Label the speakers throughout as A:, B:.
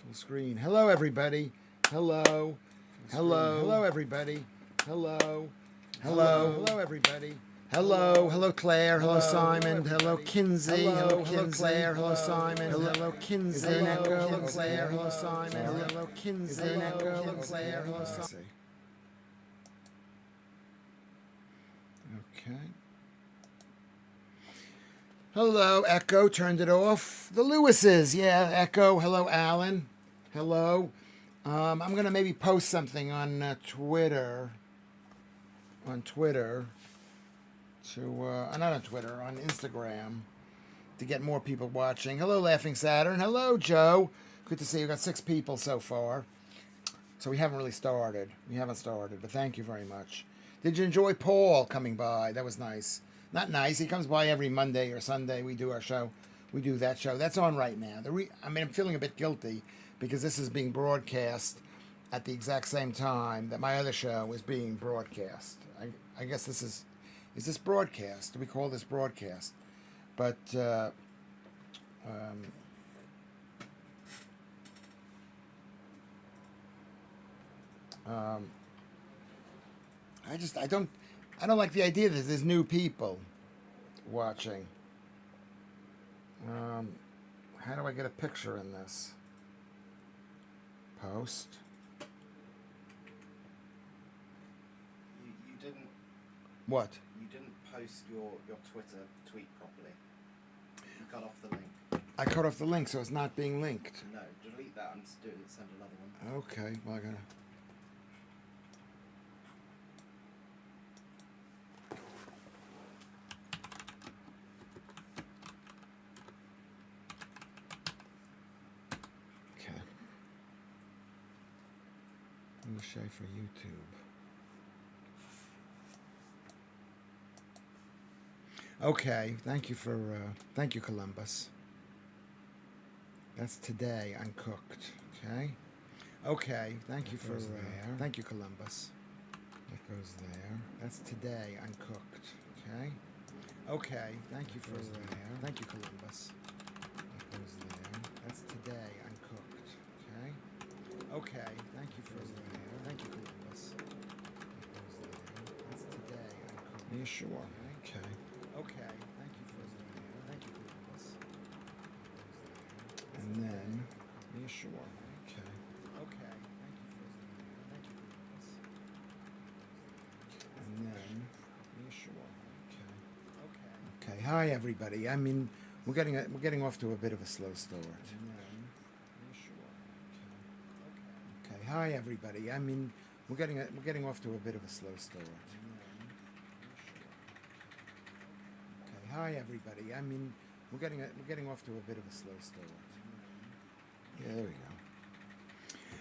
A: Full screen. Hello, everybody. Hello. Hello. Hello, everybody. Hello. Hello. Hello, everybody. Hello. Hello, Claire. Hello, Simon. Hello, Kinsey. Hello, Claire. Hello, Simon. Hello, Kinsey. Hello, Claire. Hello, Simon. Hello, Kinsey. Hello, Claire. Hello, Simon. Okay. Hello, Echo. Turned it off. The Lewises. Yeah, Echo. Hello, Alan. Hello. I'm going to maybe post something on Twitter. On Twitter. Not on Twitter, on Instagram. To get more people watching. Hello, Laughing Saturn. Hello, Joe. Good to see you. We've got 6 people so far. So we haven't really started. We haven't started, but thank you very much. Did you enjoy Paul coming by? That was nice. Not nice. He comes by every Monday or Sunday. We do our show. We do that show. That's on right now. I'm feeling a bit guilty because this is being broadcast at the exact same time that my other show is being broadcast. I guess this is this broadcast? Do we call this broadcast? But I don't like the idea that there's new people watching. How do I get a picture in this? Post.
B: You didn't.
A: What?
B: You didn't post your Twitter tweet properly. You cut off the link.
A: I cut off the link, so it's not being linked.
B: No, delete that and send another one.
A: Okay, well I gotta. Okay. Lewis Schaffer YouTube. Okay, thank you, Columbus. That's today, Uncooked. Okay. Okay, thank you thank you, Columbus. That goes there. That's today, Uncooked. Okay. Okay, thank you, thank you, Columbus. That goes there. That's today, Uncooked. Okay. Okay, thank you, thank you, Columbus. That goes there. That's today, Uncooked. Are you sure? Okay. Okay, thank you, Columbus. And then, are you sure? Okay. Okay, thank you, Columbus. And then, are you sure? Okay. Okay. Hi, everybody. We're getting off to a bit of a slow start. And then, are you sure? Okay. Okay. Hi, everybody. We're getting off to a bit of a slow start. Hi, everybody. We're getting off to a bit of a slow start. Yeah, there we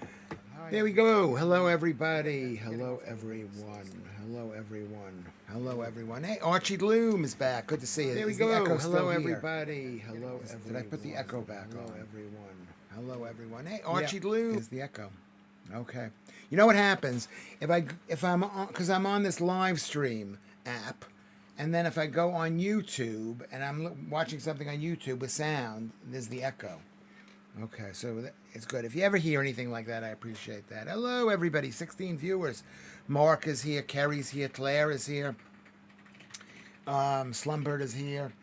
A: go. There we go. Hello, everybody. Hello, everyone. Hello, everyone. Hello, everyone. Hey, Archie Loom is back. Good to see you. There we go. Hello, everybody. Hello, everyone. Did I put the echo back on? Hello, everyone. Hello, everyone. Hey, Archie Loom. Is the echo. Okay. You know what happens if I'm on, because I'm on this Livestream app. And then if I go on YouTube and I'm watching something on YouTube with sound, there's the echo. Okay, so it's good. If you ever hear anything like that, I appreciate that. Hello, everybody. 16 viewers. Mark is here. Kerry's here. Claire is here. Slumbird is here.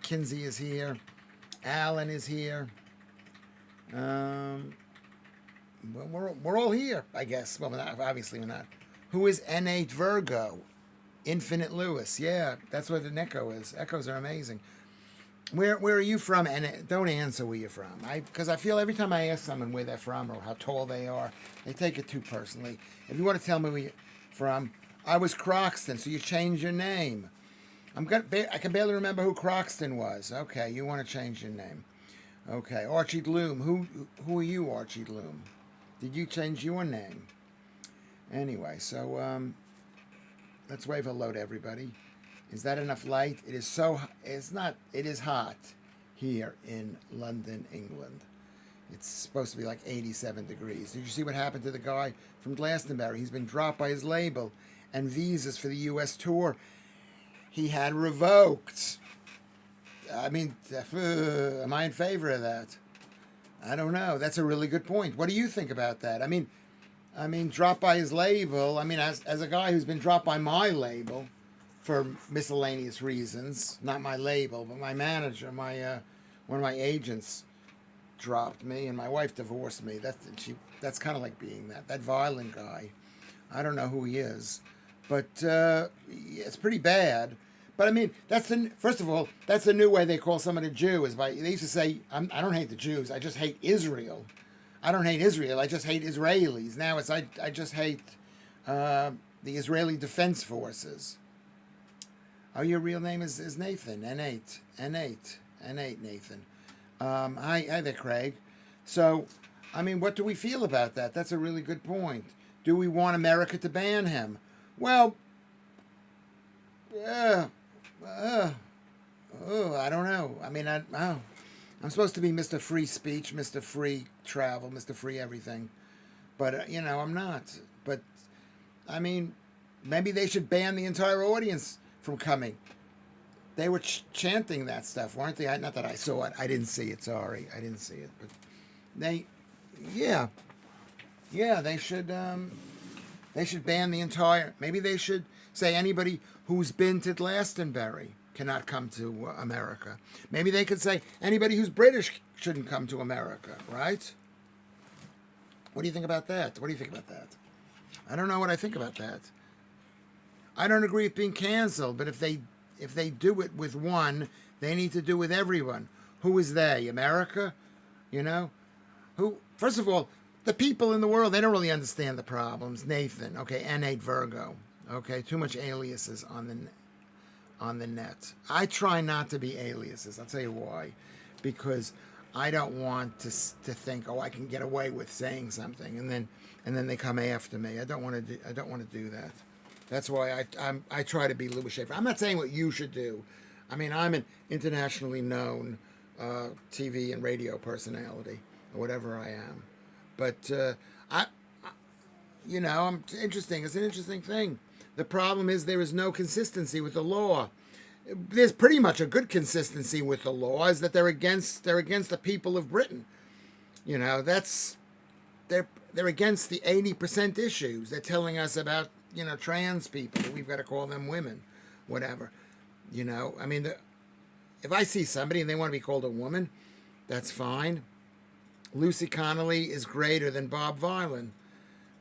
A: Kinsey is here. Alan is here. Well, we're all here, I guess. Well, obviously we're not. Who is N8 Virgo? Infinite Lewis, yeah, that's what an echo is. Echoes are amazing. Where are you from? And don't answer where you're from. Because I feel every time I ask someone where they're from or how tall they are, they take it too personally. If you want to tell me where you're from, I was Croxton, so you changed your name. I can barely remember who Croxton was. Okay, you want to change your name. Okay, Archie Loom. Who are you, Archie Loom? Did you change your name? Anyway, so let's wave hello to everybody. Is that enough light? It is hot here in London, England. It's supposed to be like 87 degrees. Did you see what happened to the guy from Glastonbury? He's been dropped by his label and visas for the U.S. tour. He had revoked. Am I in favor of that? I don't know. That's a really good point. What do you think about that? I mean, dropped by his label. I mean, as a guy who's been dropped by my label for miscellaneous reasons, not my label, but my manager, my one of my agents dropped me, and my wife divorced me. That's kind of like being that violent guy. I don't know who he is, but it's pretty bad. But I mean, first of all, that's the new way they call someone a Jew. Is by they used to say, I don't hate the Jews. I just hate Israel. I don't hate Israel. I just hate Israelis. Now it's I just hate the Israeli Defense Forces. Oh, your real name is Nathan. N8 Nathan. Hi there, Craig. So, I mean, what do we feel about that? That's a really good point. Do we want America to ban him? Well, I don't know. I mean, I'm supposed to be Mr. Free Speech, Mr. Free Travel, Mr. Free Everything. But, I'm not. But, I mean, maybe they should ban the entire audience from coming. They were chanting that stuff, weren't they? Not that I saw it. I didn't see it. Sorry. I didn't see it. But yeah, they should ban the entire, maybe they should say anybody who's been to Glastonbury cannot come to America. Maybe they could say anybody who's British shouldn't come to America, right? What do you think about that? What do you think about that? I don't know what I think about that. I don't agree with being canceled, but if they do it with one, they need to do it with everyone. Who is they? America? Who? First of all, the people in the world, they don't really understand the problems. Nathan, okay, N8 Virgo, okay, too much aliases on the net. I try not to be aliases. I'll tell you why. Because I don't want to think, I can get away with saying something, and then they come after me. I don't want to do that. That's why I try to be Lewis Schaffer. I'm not saying what you should do. I mean, I'm an internationally known TV and radio personality, or whatever I am. But I'm interesting. It's an interesting thing. The problem is there is no consistency with the law. There's pretty much a good consistency with the law, is that they're against the people of Britain. They're against the 80% issues. They're telling us about trans people. We've got to call them women, whatever. I mean, if I see somebody and they want to be called a woman, that's fine. Lucy Connolly is greater than Bob Vylan.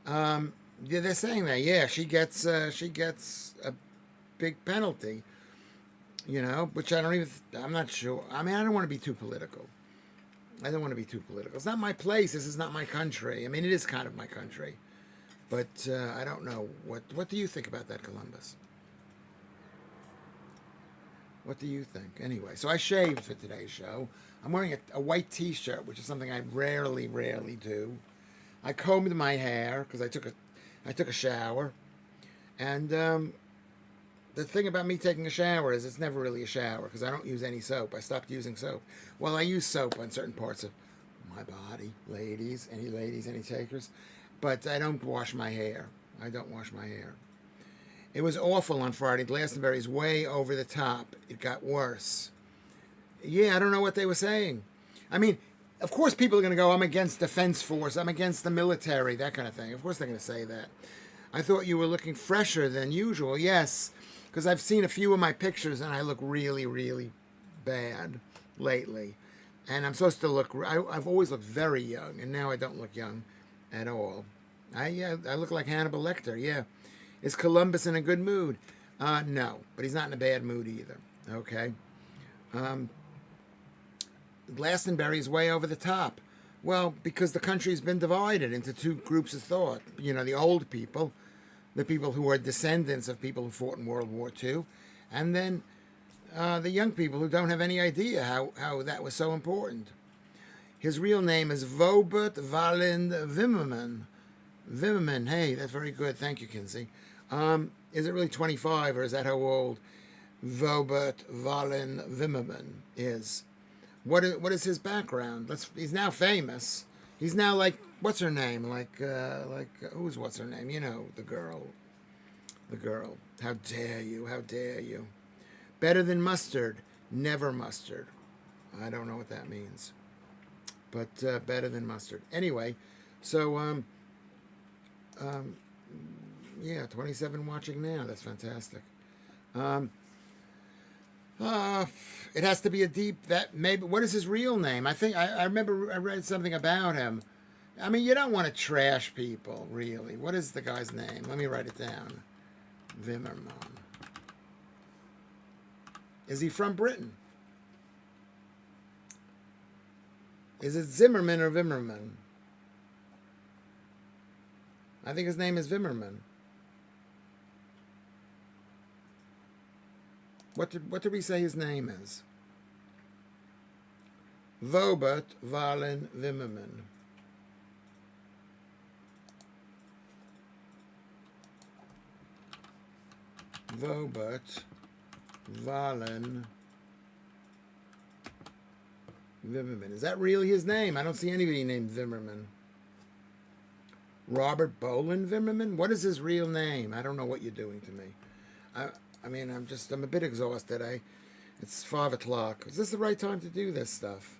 A: Yeah, they're saying that. Yeah, she gets a big penalty. Which I'm not sure. I mean, I don't want to be too political. It's not my place. This is not my country. I mean, it is kind of my country. But I don't know. What do you think about that, Columbus? What do you think? Anyway, so I shaved for today's show. I'm wearing a white T-shirt, which is something I rarely do. I combed my hair because I took a shower. And the thing about me taking a shower is it's never really a shower because I don't use any soap. I stopped using soap. Well, I use soap on certain parts of my body. Ladies, any takers? But I don't wash my hair. It was awful on Friday. Glastonbury's way over the top. It got worse. Yeah, I don't know what they were saying. I mean, of course people are going to go, I'm against Defense Force, I'm against the military, that kind of thing. Of course they're going to say that. I thought you were looking fresher than usual. Yes, because I've seen a few of my pictures and I look really, really bad lately. And I'm supposed to look, I've always looked very young, and now I don't look young at all. I look like Hannibal Lecter, yeah. Is Columbus in a good mood? No, but he's not in a bad mood either, okay? Glastonbury is way over the top. Well, because the country's been divided into two groups of thought. The old people, the people who are descendants of people who fought in World War II, and then the young people who don't have any idea how that was so important. His real name is Vobert Valind Wimmerman. Wimmerman, hey, that's very good. Thank you, Kinsey. Is it really 25, or is that how old Vobert Valind Wimmerman is? What is his background? He's now famous. He's now like, what's her name? Who's what's her name? The girl. How dare you? Better than mustard, never mustard. I don't know what that means. but better than mustard. Anyway, so yeah, 27 watching now. That's fantastic. Um, uh, it has to be a deep that maybe. What is his real name? I think I remember I read something about him. I mean, you don't want to trash people, really. What is the guy's name? Let me write it down. Zimmerman. Is he from Britain? Is it Zimmerman or Vimmerman? I think his name is Vimmerman. What did we say his name is? Robert Valen Vimmerman. Robert Valen Vimmerman. Is that really his name? I don't see anybody named Vimmerman. Robert Boland Vimmerman? What is his real name? I don't know what you're doing to me. I mean, I'm a bit exhausted. It's 5 o'clock. Is this the right time to do this stuff?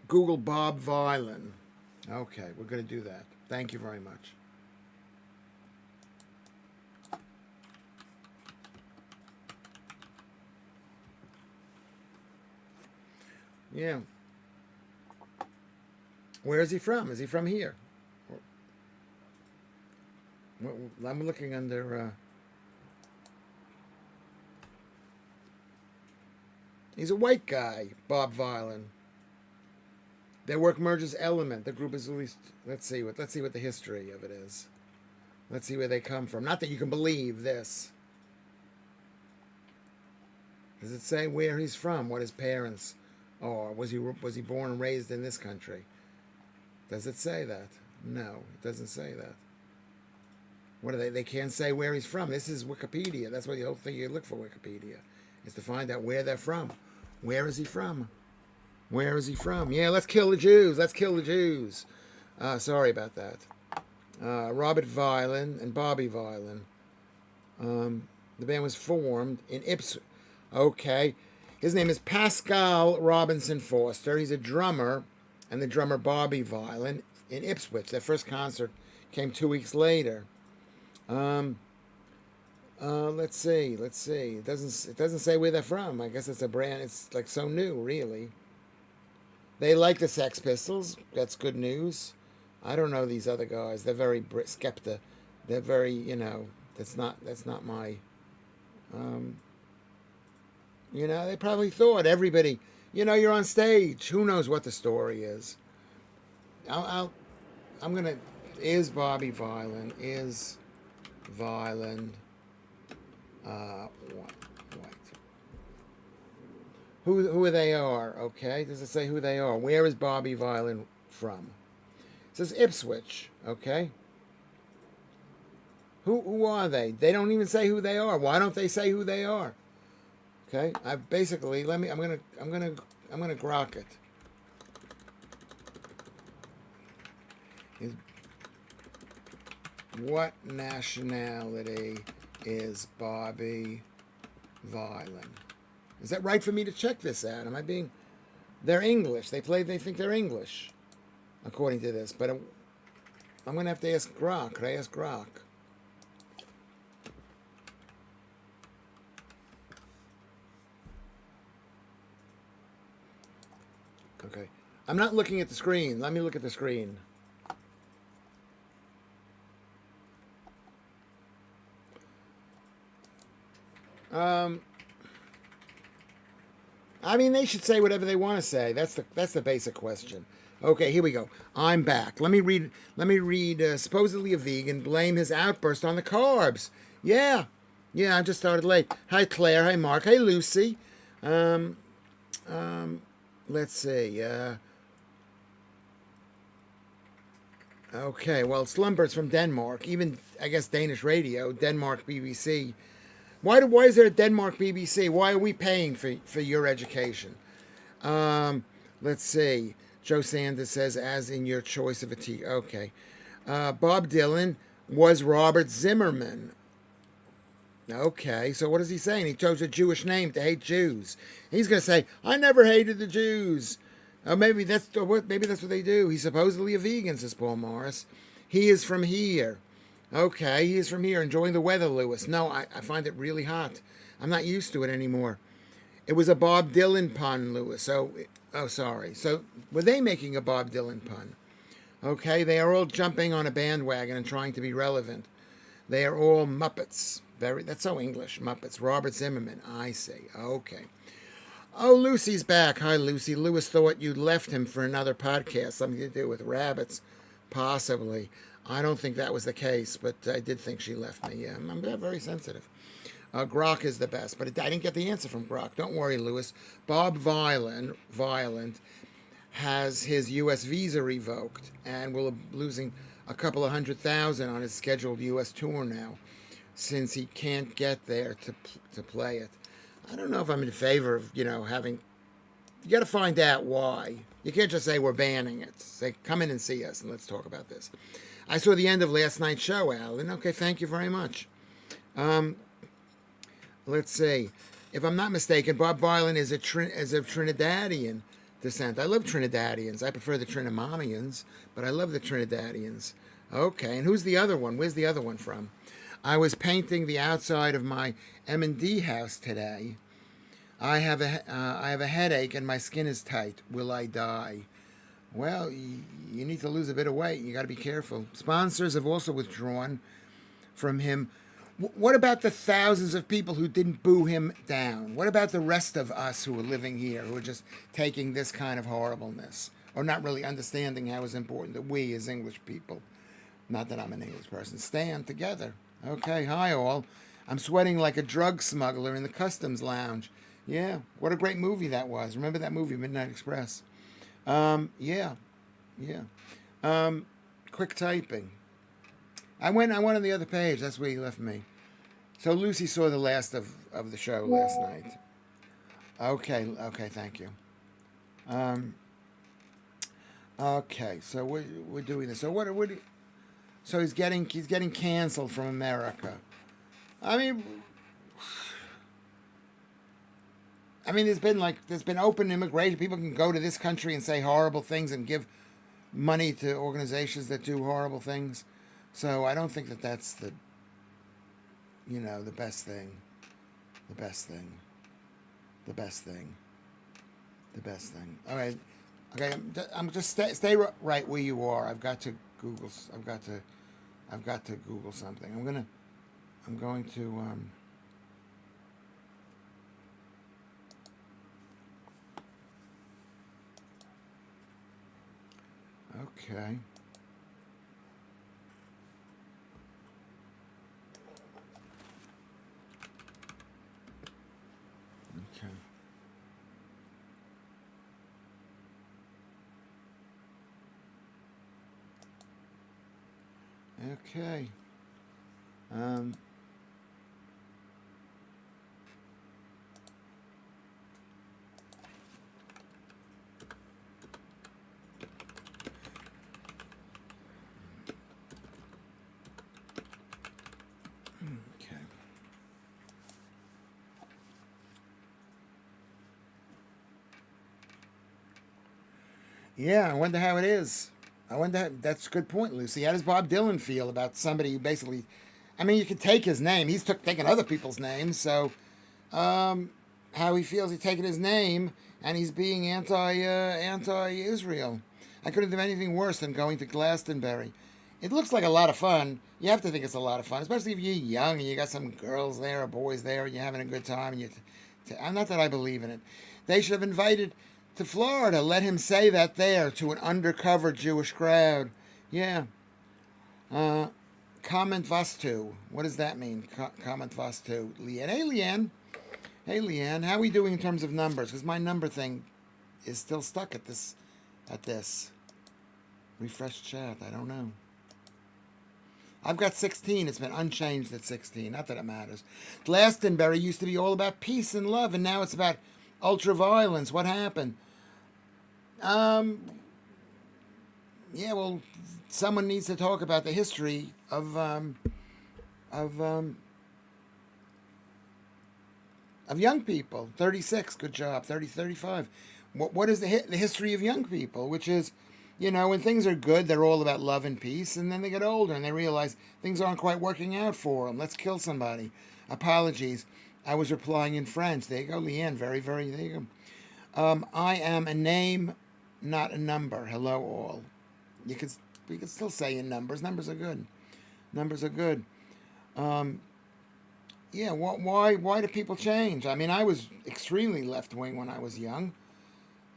A: Google Bob Vylan. Okay, we're going to do that. Thank you very much. Yeah. Where is he from? Is he from here? I'm looking under... He's a white guy, Bob Vylan. Their work merges Element. The group is released... Let's see what the history of it is. Let's see where they come from. Not that you can believe this. Does it say where he's from? What his parents are? Was he born and raised in this country? Does it say that? No, it doesn't say that. What are they? They can't say where he's from. This is Wikipedia. That's what the whole thing you look for Wikipedia is to find out where they're from. Where is he from? Where is he from? Yeah, let's kill the Jews. Let's kill the Jews. Sorry about that. Robert Vylan and Bobby Vylan. The band was formed in Ipswich. Okay. His name is Pascal Robinson Foster. He's a drummer, and the drummer Bobby Vylan in Ipswich. Their first concert came 2 weeks later. Let's see. It doesn't say where they're from. I guess it's a brand. It's like so new, really. They like the Sex Pistols. That's good news. I don't know these other guys. They're very skepta. They're very, that's not my. They probably thought everybody. You're on stage. Who knows what the story is? I'm gonna. Is Bobby Vylan? Is Vylan? White. Who they are? Okay. Does it say who they are? Where is Bobby Vylan from? It says Ipswich. Okay. Who are they? They don't even say who they are. Why don't they say who they are? Okay. I'm gonna grok it. What nationality is Bobby Vylan? Is that right for me to check this out? Am I being... They're English. They think they're English, according to this. But I'm going to have to ask Grok. Could I ask Grok? Okay. I'm not looking at the screen. Let me look at the screen. I mean, they should say whatever they want to say. That's the basic question. Okay, here we go. I'm back. Let me read. Supposedly a vegan blame his outburst on the carbs. Yeah, I just started late. Hi Claire. Hi Mark. Hey Lucy. Let's see. Okay, well, Slumber's from Denmark. Even I guess Danish radio, Denmark BBC. Why is there a Denmark BBC? Why are we paying for your education? Let's see. Joe Sanders says, as in your choice of a tea. Okay. Bob Dylan was Robert Zimmerman. Okay, so what is he saying? He chose a Jewish name to hate Jews. He's going to say, "I never hated the Jews." Maybe that's what they do. He's supposedly a vegan, says Paul Morris. He is from here. Okay, he is from here, enjoying the weather, Lewis. No, I find it really hot. I'm not used to it anymore. It was a Bob Dylan pun, Lewis. Sorry. So, were they making a Bob Dylan pun? Okay, they are all jumping on a bandwagon and trying to be relevant. They are all Muppets. That's so English, Muppets. Robert Zimmerman, I see. Okay. Oh, Lucy's back. Hi, Lucy. Lewis thought you'd left him for another podcast, something to do with rabbits, possibly. I don't think that was the case, but I did think she left me. Yeah, I'm very sensitive. Grok is the best, but I didn't get the answer from Grok. Don't worry, Lewis. Bob Violent has his U.S. visa revoked and will be losing a couple of $100,000 on his scheduled U.S. tour now, since he can't get there to play it. I don't know if I'm in favor of, having... You got to find out why. You can't just say we're banning it. Say, come in and see us and let's talk about this. I saw the end of last night's show, Alan. Okay, thank you very much. Let's see. If I'm not mistaken, Bob Violent is of Trinidadian descent. I love Trinidadians. I prefer the Trinimamians, but I love the Trinidadians. Okay, and who's the other one? Where's the other one from? I was painting the outside of my M&D house today. I have a headache and my skin is tight. Will I die? Well, you need to lose a bit of weight. You got to be careful. Sponsors have also withdrawn from him. What about the thousands of people who didn't boo him down? What about the rest of us who are living here, who are just taking this kind of horribleness, or not really understanding how it's important that we as English people, not that I'm an English person, stand together? Okay, hi all. I'm sweating like a drug smuggler in the customs lounge. Yeah, what a great movie that was. Remember that movie, Midnight Express? Yeah. Quick typing. I went on the other page. That's where he left me. So Lucy saw the last of the show last night. Okay, thank you. Okay, so we're doing this. So so he's getting canceled from America. I mean, there's been open immigration. People can go to this country and say horrible things and give money to organizations that do horrible things. So I don't think that's the best thing. The best thing. All right. Okay. I'm just stay right where you are. I've got to Google something. I'm going to. Okay. Okay. Yeah, I wonder how it is. That's a good point, Lucy. How does Bob Dylan feel about somebody who basically, you could take his name. He's taken other people's names, so how he feels he's taking his name and he's being anti-Israel. I couldn't think of anything worse than going to Glastonbury. It looks like a lot of fun. You have to think it's a lot of fun, especially if you're young and you got some girls there or boys there and you're having a good time. And not that I believe in it. They should have invited to Florida. Let him say that there to an undercover Jewish crowd. Yeah. Comment vastu. What does that mean? Comment vastu. Leanne. Hey, Leanne. Hey, Leanne. How are we doing in terms of numbers? Because my number thing is still stuck at this. Refresh chat. I don't know. I've got 16. It's been unchanged at 16. Not that it matters. Glastonbury used to be all about peace and love, and now it's about ultra-violence. What happened? Yeah, well, someone needs to talk about the history of of young people. 36, good job. 30, 35. What is the history of young people? Which is, when things are good, they're all about love and peace, and then they get older and they realize things aren't quite working out for them. Let's kill somebody. Apologies. I was replying in French. There you go, Leanne. Very, very, there you go. I am a name, not a number. Hello, all. We could still say in numbers. Numbers are good. Numbers are good. Yeah, why do people change? I mean, I was extremely left-wing when I was young.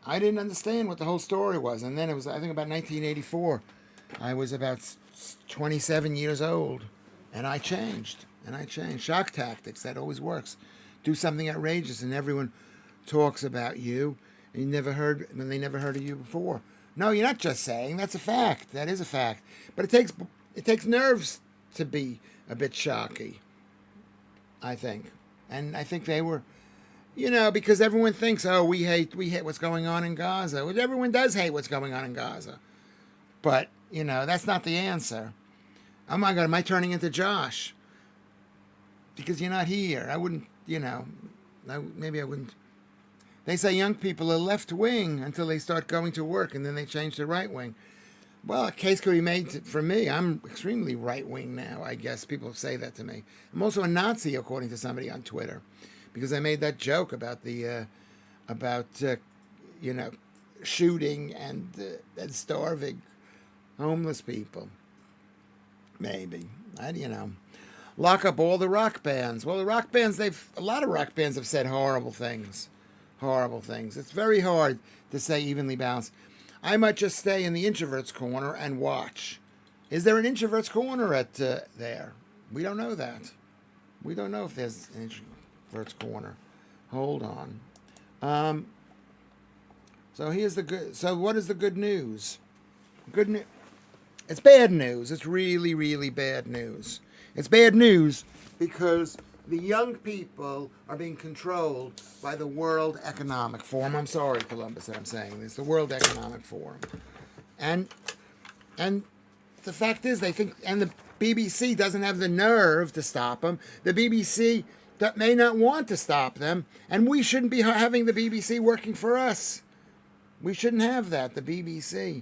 A: I didn't understand what the whole story was. And then it was, I think, about 1984. I was about 27 years old. And I changed. Shock tactics, that always works. Do something outrageous and everyone talks about you. And they never heard of you before. No, you're not just saying. That's a fact. That is a fact. But it takes nerves to be a bit shocky, I think. And I think they were, because everyone thinks, oh, we hate what's going on in Gaza. Well, everyone does hate what's going on in Gaza. But, that's not the answer. Oh my God, am I turning into Josh? Because you're not here. I wouldn't, maybe I wouldn't. They say young people are left wing until they start going to work and then they change to right wing. Well, a case could be made for me. I'm extremely right wing now, I guess. People say that to me. I'm also a Nazi, according to somebody on Twitter, because I made that joke about the, shooting and starving homeless people. Maybe. Lock up all the rock bands. Well, the rock bands, a lot of rock bands have said horrible things. Horrible things. It's very hard to say evenly balanced. I might just stay in the introverts corner and watch. Is there an introverts corner at there? We don't know that. We don't know if there's an introverts corner. Hold on. So here's the good. So what is the good news? Good news. It's bad news. It's really, really bad news. It's bad news because the young people are being controlled by the World Economic Forum. I'm sorry, Columbus, that I'm saying this. The World Economic Forum. And the fact is, they think, and the BBC doesn't have the nerve to stop them. The BBC that may not want to stop them, and we shouldn't be having the BBC working for us. We shouldn't have that, the BBC.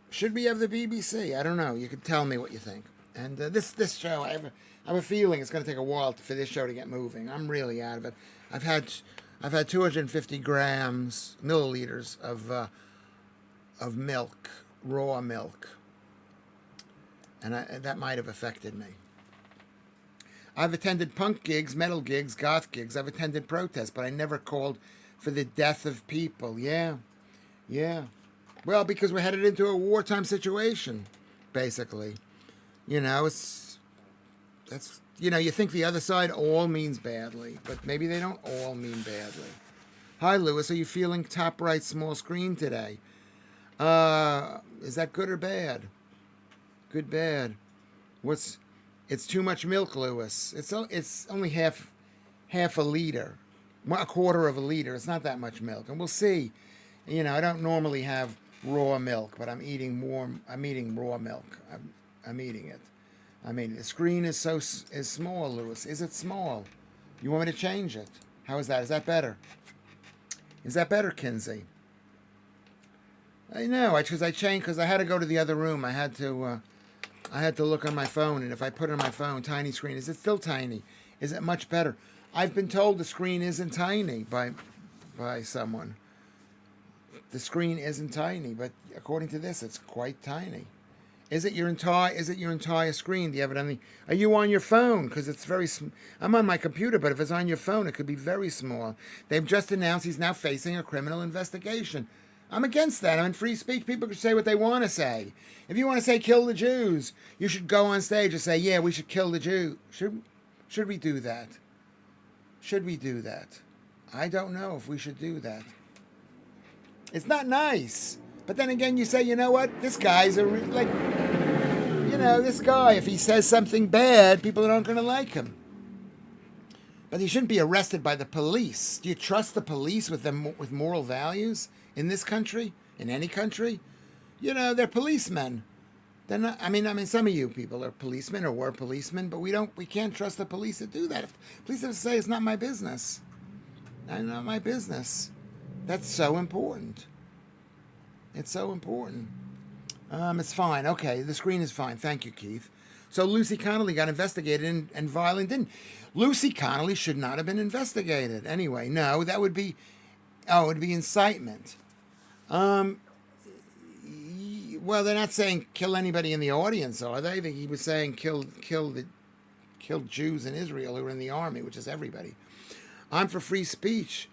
A: Should we have the BBC? I don't know. You could tell me what you think. And this show, I have a feeling it's going to take a while for this show to get moving. I'm really out of it. I've had 250 milliliters of milk, raw milk, and that might have affected me. I've attended punk gigs, metal gigs, goth gigs. I've attended protests, but I never called for the death of people. Yeah. Well, because we're headed into a wartime situation, basically. You think the other side all means badly, but maybe they don't all mean badly. Hi, Lewis. Are you feeling top right small screen today? Is that good or bad? Good, bad. It's too much milk, Lewis. It's only half a liter, a quarter of a liter. It's not that much milk, and we'll see. I don't normally have raw milk, but I'm eating raw milk. I'm eating it. I mean, the screen is small, Lewis. Is it small? You want me to change it? How is that? Is that better? Is that better, Kinsey? I know, because I changed, because I had to go to the other room. I had to look on my phone, and if I put it on my phone, tiny screen, is it still tiny? Is it much better? I've been told the screen isn't tiny by someone. The screen isn't tiny, but according to this, it's quite tiny. Is it your entire screen? Do you have it on the? Are you on your phone? Because it's very. I'm on my computer, but if it's on your phone, it could be very small. They've just announced he's now facing a criminal investigation. I'm against that. I'm in free speech. People can say what they want to say. If you want to say kill the Jews, you should go on stage and say, yeah, we should kill the Jews. Should we do that? Should we do that? I don't know if we should do that. It's not nice. But then again, you say, you know what? This guy's this guy, if he says something bad, people aren't going to like him. But he shouldn't be arrested by the police. Do you trust the police with moral values in this country? In any country? They're policemen. They're not. I mean, some of you people are policemen or were policemen, but we can't trust the police to do that. If the police have to say it's not my business, not my business. That's so important. It's so important. It's fine. Okay, the screen is fine. Thank you, Keith. So Lucy Connolly got investigated and violent didn't. Lucy Connolly should not have been investigated. Anyway, no, that would be, it would be incitement. Well, they're not saying kill anybody in the audience, are they? He was saying kill Jews in Israel who were in the army, which is everybody. I'm for free speech,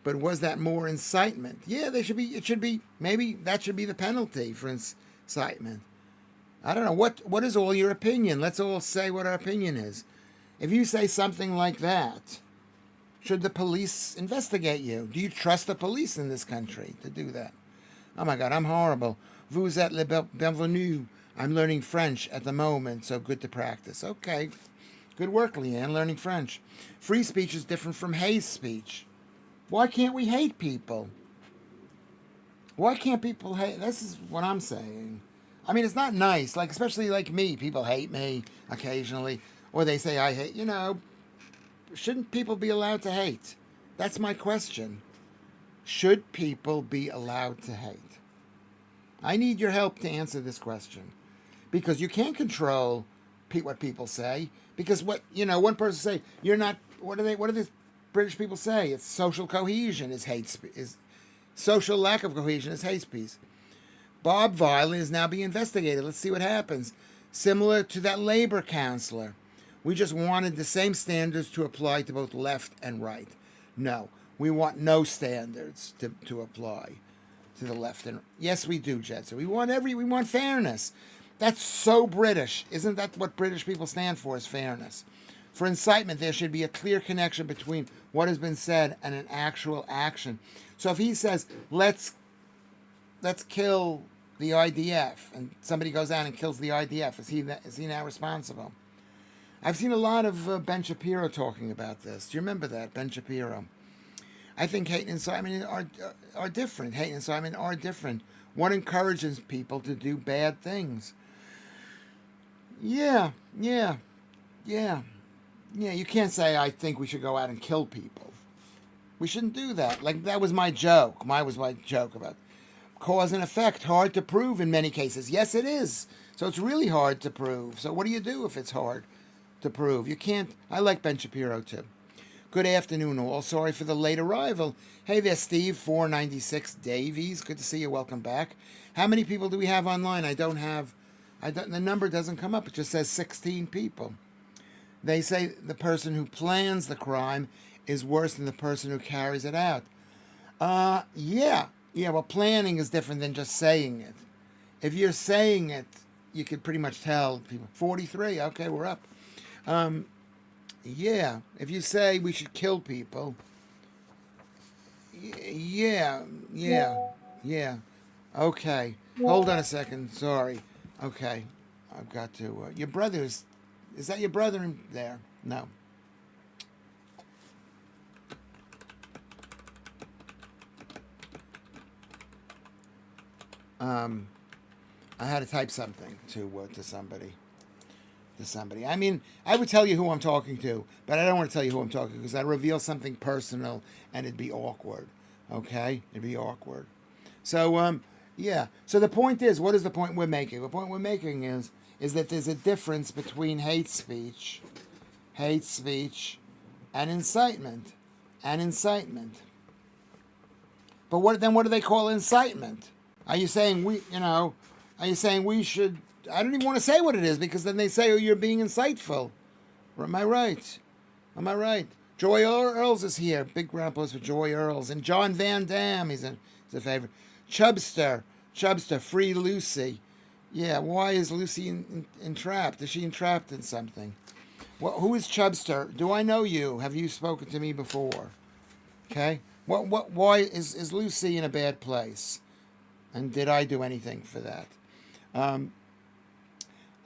A: but was that more incitement? Yeah, it should be. Maybe that should be the penalty for incitement. I don't know. What is all your opinion? Let's all say what our opinion is. If you say something like that, should the police investigate you? Do you trust the police in this country to do that? Oh my God, I'm horrible. Vous êtes le bienvenu. I'm learning French at the moment, so good to practice. Okay. Good work, Leanne, learning French. Free speech is different from hate speech. Why can't we hate people? Why can't people hate? This is what I'm saying. I mean, it's not nice. Like, especially like me. People hate me occasionally. Or they say I hate. Shouldn't people be allowed to hate? That's my question. Should people be allowed to hate? I need your help to answer this question. Because you can't control what people say. Because one person say, you're not, what do the British people say? It's social cohesion is hate speech. Social lack of cohesion is hate speech. Bob Violin is now being investigated. Let's see what happens. Similar to that labor counselor. We just wanted the same standards to apply to both left and right. No, we want no standards to apply to the left and right. Yes, we do, Jetser. We want fairness. That's so British. Isn't that what British people stand for, is fairness? For incitement, there should be a clear connection between what has been said and an actual action. So if he says, let's kill the IDF, and somebody goes out and kills the IDF, is he now responsible? I've seen a lot of Ben Shapiro talking about this. Do you remember that, Ben Shapiro? I think hate and incitement are different. Hate and incitement are different. One encourages people to do bad things. Yeah. You can't say, I think we should go out and kill people. We shouldn't do that. Like, that was my joke. Was my joke about cause and effect. Hard to prove in many cases. Yes, it is. So it's really hard to prove. So what do you do if it's hard to prove? You can't. I like Ben Shapiro, too. Good afternoon, all. Sorry for the late arrival. Hey there, Steve, 496 Davies. Good to see you. Welcome back. How many people do we have online? The number doesn't come up. It just says 16 people. They say the person who plans the crime is worse than the person who carries it out. Yeah, well, planning is different than just saying it. If you're saying it, you could pretty much tell people. 43, okay, we're up. Yeah, if you say we should kill people, yeah. Okay, hold on a second, sorry. Okay, I've got to, your brother's, is that your brother in there? No. I had to type something to somebody. I mean, I would tell you who I'm talking to, but I don't want to tell you who I'm talking to because I reveal something personal and it'd be awkward. Okay? It'd be awkward. So, yeah. So the point is, what is the point we're making? The point we're making is that there's a difference between hate speech, and incitement. But what do they call incitement? Are you saying we should, I don't even want to say what it is because then they say, oh, you're being insightful. Or am I right? Joy Earls is here. Big round applause for Joy Earls. And John Van Dam, he's a favorite. Chubster, free Lucy. Yeah, why is Lucy entrapped? Is she entrapped in something? Well, who is Chubster? Do I know you? Have you spoken to me before? Okay. Why is Lucy in a bad place? And did I do anything for that? I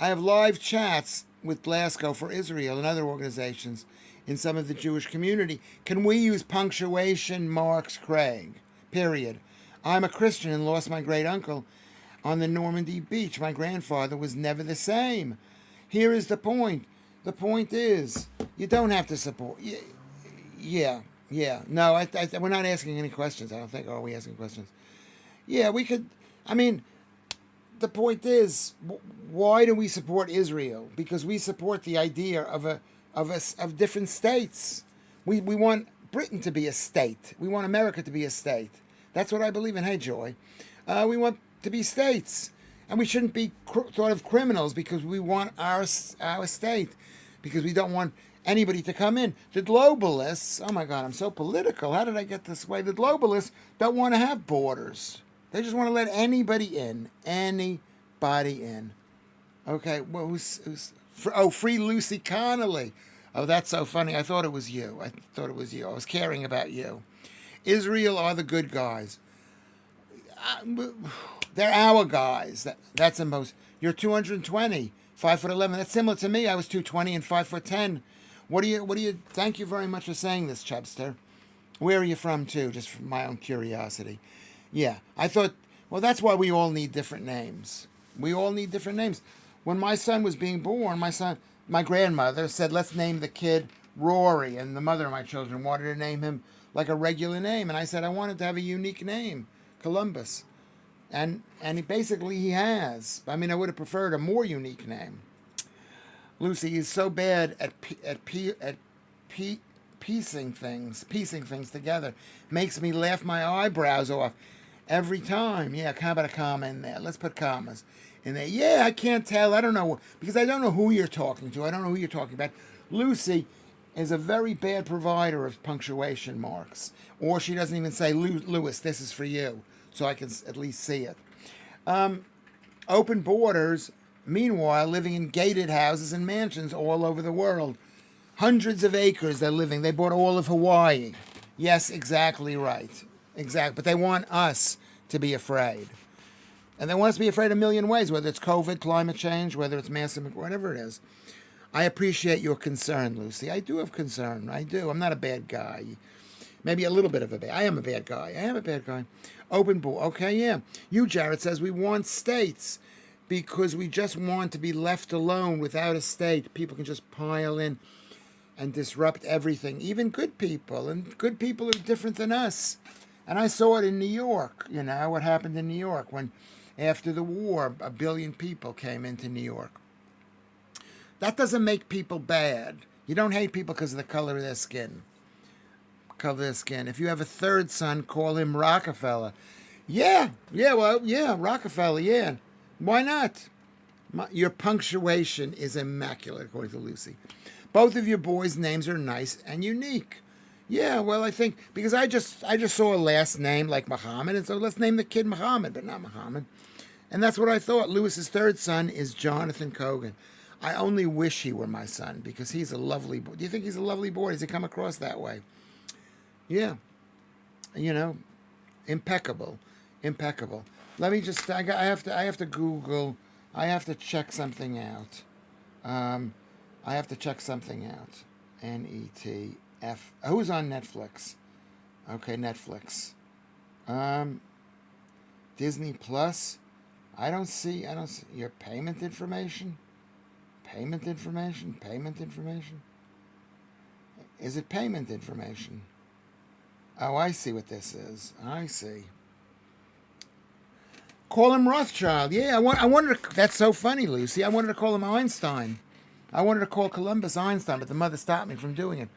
A: have live chats with Glasgow for Israel and other organizations in some of the Jewish community. Can we use punctuation marks, Craig? Period. I'm a Christian and lost my great uncle. on the Normandy beach. My grandfather was never the same. Here is the point. The point is, you don't have to support. Yeah. No, we're not asking any questions. I don't think. Or are we asking questions? Yeah, we could. I mean, the point is, why do we support Israel? Because we support the idea of different states. We want Britain to be a state. We want America to be a state. That's what I believe in. Hey, Joy, we want to be states, and we shouldn't be thought of criminals because we want our state, because we don't want anybody to come in. The globalists. Oh my God, I'm so political. How did I get this way? The globalists don't want to have borders. They just want to let anybody in. Anybody in. Okay, well, who's Free Lucy Connolly. Oh, that's so funny. I thought it was you. I was caring about you. Israel are the good guys. They're our guys. That's the most. You're 220, 5'11". That's similar to me. I was 220 and 5'10". What do you? Thank you very much for saying this, Chubster. Where are you from, too? Just for my own curiosity. Yeah, I thought. Well, that's why we all need different names. We all need different names. When my son was being born, my grandmother said, "Let's name the kid Rory," and the mother of my children wanted to name him like a regular name, and I said I wanted to have a unique name, Columbus, and he has. I mean, I would have preferred a more unique name. Lucy is so bad at piecing things together. Makes me laugh my eyebrows off every time. Yeah, how about a comma in there? Let's put commas in there. Yeah, I can't tell. I don't know, because I don't know who you're talking to. I don't know who you're talking about. Lucy is a very bad provider of punctuation marks. Or she doesn't even say, Lewis, this is for you, so I can at least see it. Open borders, meanwhile, living in gated houses and mansions all over the world. Hundreds of acres they're living. They bought all of Hawaii. Yes, exactly right. Exactly. But they want us to be afraid. And they want us to be afraid a million ways, whether it's COVID, climate change, whether it's massive, whatever it is. I appreciate your concern, Lucy. I do have concern. I do. I'm not a bad guy. Maybe a little bit of a bad. I am a bad guy. I am a bad guy. Open board. Okay, yeah. You, Jared, says we want states because we just want to be left alone without a state. People can just pile in and disrupt everything. Even good people. And good people are different than us. And I saw it in New York. You know, what happened in New York when after the war, 1 billion people came into New York. That doesn't make people bad. You don't hate people because of the color of their skin. If you have a third son, call him Rockefeller. Yeah, Rockefeller, yeah. Why not? Your punctuation is immaculate, according to Lucy. Both of your boys' names are nice and unique. Yeah, well, I think, because I just saw a last name like Muhammad, and so let's name the kid Muhammad, but not Muhammad. And that's what I thought. Lewis's third son is Jonathan Kogan. I only wish he were my son, because he's a lovely boy. Do you think he's a lovely boy? Does he come across that way? Yeah. You know, impeccable. Let me just, I have to Google, I have to check something out. NETF. Who's on Netflix? Okay, Netflix. Disney Plus. I don't see your payment information. Is it payment information? Oh, I see what this is. I see. Call him Rothschild. Yeah, I wanted to, that's so funny, Lucy. I wanted to call him Einstein. I wanted to call Columbus Einstein, but the mother stopped me from doing it.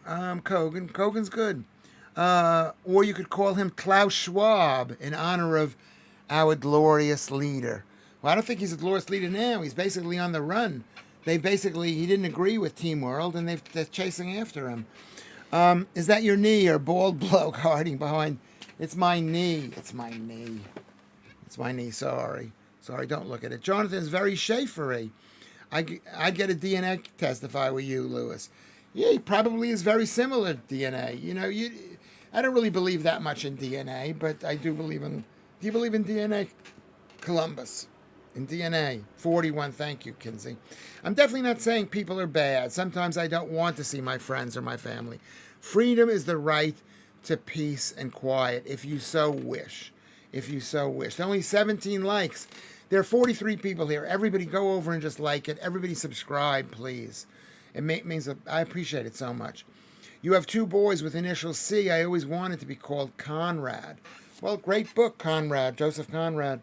A: Kogan's good. Or you could call him Klaus Schwab in honor of our glorious leader. Well, I don't think he's a glorious leader now. He's basically on the run. He didn't agree with Team World, and they're chasing after him. Is that your knee or bald bloke hiding behind? It's my knee. Sorry, don't look at it. Jonathan's very Schaffer-y. I'd get a DNA test if I were you, Lewis. Yeah, he probably is very similar to DNA. You know, I don't really believe that much in DNA, but I do believe in... Do you believe in DNA? Columbus. In DNA. 41, thank you, Kinsey. I'm definitely not saying people are bad. Sometimes I don't want to see my friends or my family. Freedom is the right to peace and quiet, if you so wish. if you so wish. Only 17 likes. There are 43 people here. Everybody go over and just like it. Everybody subscribe, please. It means I appreciate it so much. You have two boys with initials C. I always wanted to be called Conrad. Well, great book, Conrad, Joseph Conrad.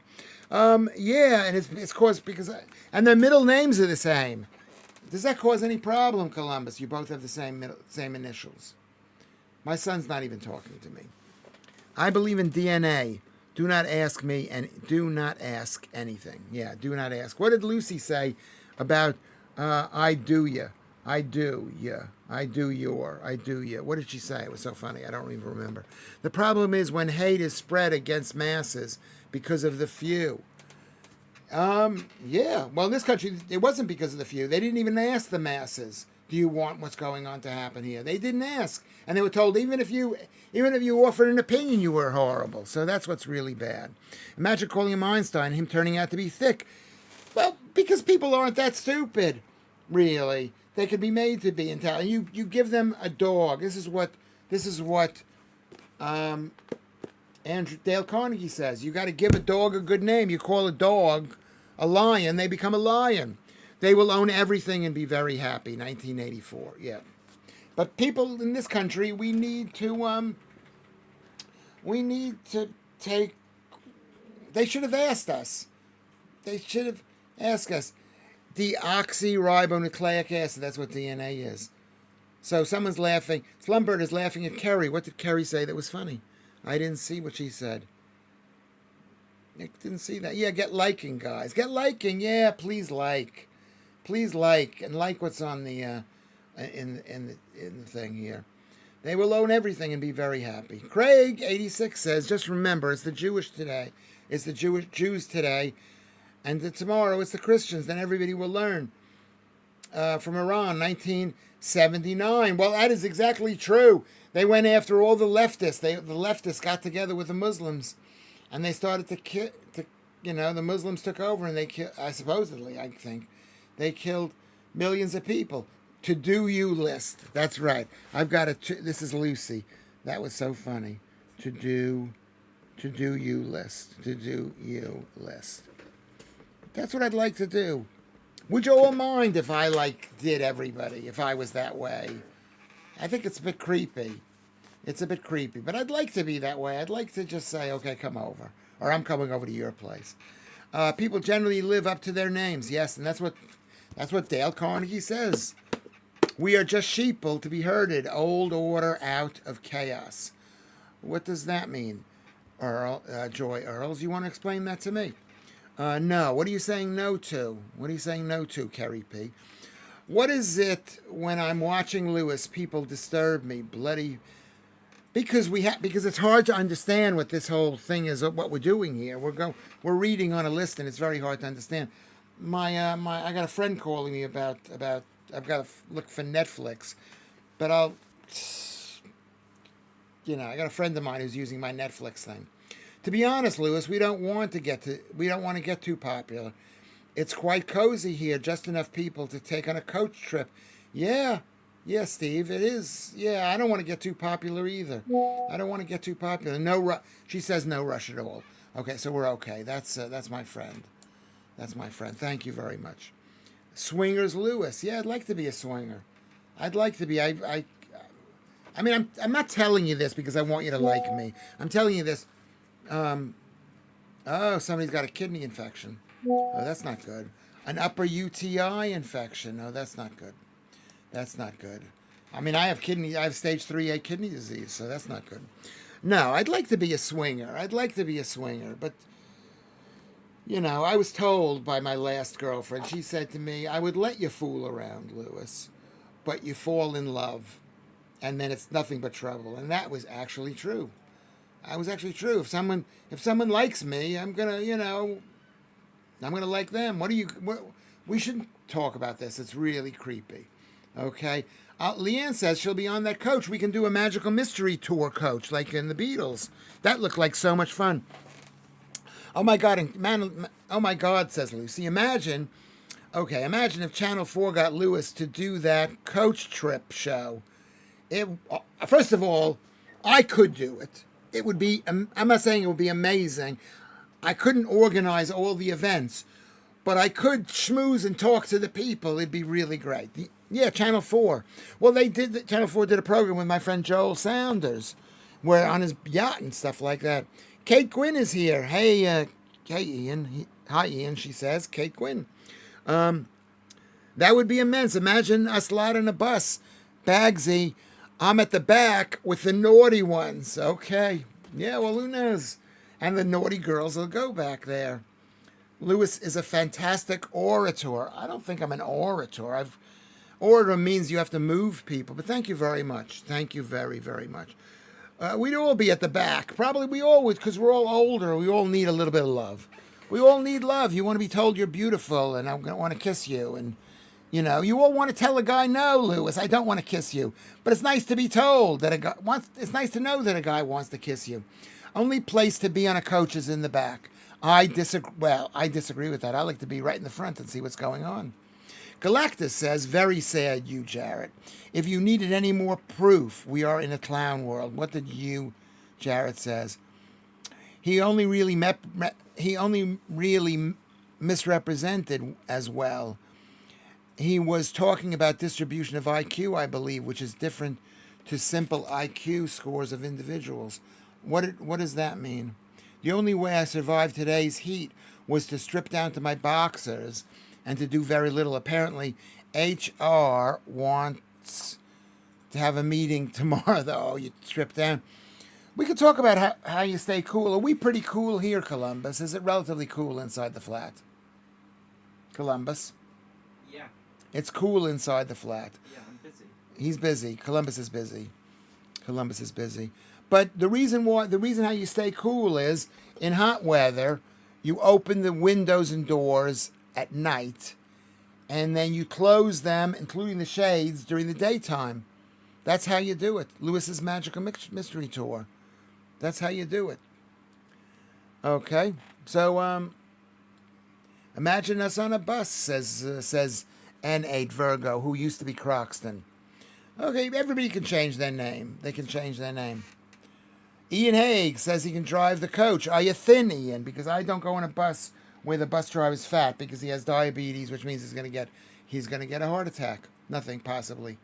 A: Yeah, and it's caused because, and their middle names are the same. Does that cause any problem, Columbus? You both have the same initials. My son's not even talking to me. I believe in DNA. Do not ask me, and do not ask anything. Yeah, do not ask. What did Lucy say about I do ya? I do ya. I do your. I do ya. What did she say? It was so funny. I don't even remember. The problem is when hate is spread against masses because of the few. Yeah. Well, in this country, it wasn't because of the few. They didn't even ask the masses, do you want what's going on to happen here? They didn't ask. And they were told, even if you offered an opinion, you were horrible. So that's what's really bad. Imagine calling him Einstein, him turning out to be thick. Well, because people aren't that stupid, really. They could be made to be intelligent. You give them a dog. This is what Andrew Dale Carnegie says. You got to give a dog a good name. You call a dog a lion, they become a lion. They will own everything and be very happy. 1984. Yeah. But people in this country, we need to take. They should have asked us. They should have asked us. Deoxyribonucleic acid. That's what DNA is. So someone's laughing. Slumbird is laughing at Kerry. What did Kerry say that was funny? I didn't see what she said. I didn't see that. Yeah, get liking, guys. Get liking. Yeah, please like. Please like and like what's on the in the thing here. They will own everything and be very happy. Craig 86 says, just remember, it's the Jewish today. It's the Jews today, and tomorrow it's the Christians. Then everybody will learn. From Iran, 1979. Well, that is exactly true. They went after all the leftists. The leftists got together with the Muslims, and they started the Muslims took over, and they killed. Supposedly, I think, they killed millions of people. To-do you list. That's right. I've got this is Lucy. That was so funny. To-do you list. To-do you list. That's what I'd like to do. Would you all mind if I, did everybody, if I was that way? I think it's a bit creepy. It's a bit creepy, but I'd like to be that way. I'd like to just say, okay, come over. Or I'm coming over to your place. People generally live up to their names. Yes, and that's what Dale Carnegie says. We are just sheeple to be herded. Old order out of chaos. What does that mean, Joy Earls? You want to explain that to me? No. What are you saying no to? What are you saying no to, Kerry P? What is it when I'm watching Lewis, people disturb me, bloody... Because it's hard to understand what this whole thing is, what we're doing here. We're reading on a list, and it's very hard to understand. I got a friend calling me about I've got to look for Netflix, but I got a friend of mine who's using my Netflix thing. To be honest, Lewis, we don't want to get too popular. It's quite cozy here, just enough people to take on a coach trip. Yeah, Steve, it is. Yeah, I don't want to get too popular either. I don't want to get too popular. She says no rush at all. Okay, so we're okay. That's my friend. That's my friend. Thank you very much. Swingers Lewis. Yeah, I'd like to be a swinger. I'd like to be. I'm not telling you this because I want you to like me. I'm telling you this. Somebody's got a kidney infection. Oh, that's not good. An upper UTI infection. No, that's not good. That's not good. I have stage 3A kidney disease, so that's not good. No, I'd like to be a swinger. But I was told by my last girlfriend, she said to me, I would let you fool around, Lewis, but you fall in love, and then it's nothing but trouble. And that was actually true. If someone likes me, I'm gonna like them. We shouldn't talk about this. It's really creepy. Okay. Leanne says she'll be on that coach. We can do a magical mystery tour coach, like in the Beatles. That looked like so much fun. Oh my God, says Lucy. Imagine if Channel 4 got Lewis to do that coach trip show. First of all, I could do it. it would be, I'm not saying it would be amazing. I couldn't organize all the events, but I could schmooze and talk to the people. It'd be really great. Yeah, Channel 4. Well, Channel 4 did a program with my friend Joel Saunders, where on his yacht and stuff like that. Kate Gwynn is here. Hey, Ian. Hi, Ian, she says. Kate Gwynn. That would be immense. Imagine us lot on a bus. Bagsy, I'm at the back with the naughty ones. Okay. Yeah, well, who knows? And the naughty girls will go back there. Lewis is a fantastic orator. I don't think I'm an orator. Orator means you have to move people, but thank you very much. Thank you very, very much. We'd all be at the back. Probably we all would, because we're all older. We all need a little bit of love. We all need love. You want to be told you're beautiful, and I want to kiss you, and you all want to tell a guy, no, Lewis, I don't want to kiss you. But it's nice to be told that it's nice to know that a guy wants to kiss you. Only place to be on a coach is in the back. I disagree with that. I like to be right in the front and see what's going on. Galactus says, very sad, you, Jarrett. If you needed any more proof, we are in a clown world. What did you, Jarrett says? He only really misrepresented as well. He was talking about distribution of IQ, I believe, which is different to simple IQ scores of individuals. What does that mean? The only way I survived today's heat was to strip down to my boxers and to do very little. Apparently, HR wants to have a meeting tomorrow, though. You strip down. We could talk about how you stay cool. Are we pretty cool here, Columbus? Is it relatively cool inside the flat? Columbus?
B: Yeah.
A: It's cool inside the flat.
B: Yeah, I'm busy.
A: He's busy. Columbus is busy. But the reason how you stay cool is in hot weather, you open the windows and doors at night, and then you close them, including the shades, during the daytime. That's how you do it. Lewis's Magical Mystery Tour. That's how you do it. Okay, so imagine us on a bus, says N8 Virgo, who used to be Croxton. Okay, everybody can change their name. They can change their name. Ian Haig says he can drive the coach. Are you thin, Ian? Because I don't go on a bus where the bus driver's fat because he has diabetes, which means he's going to get a heart attack. Nothing, possibly.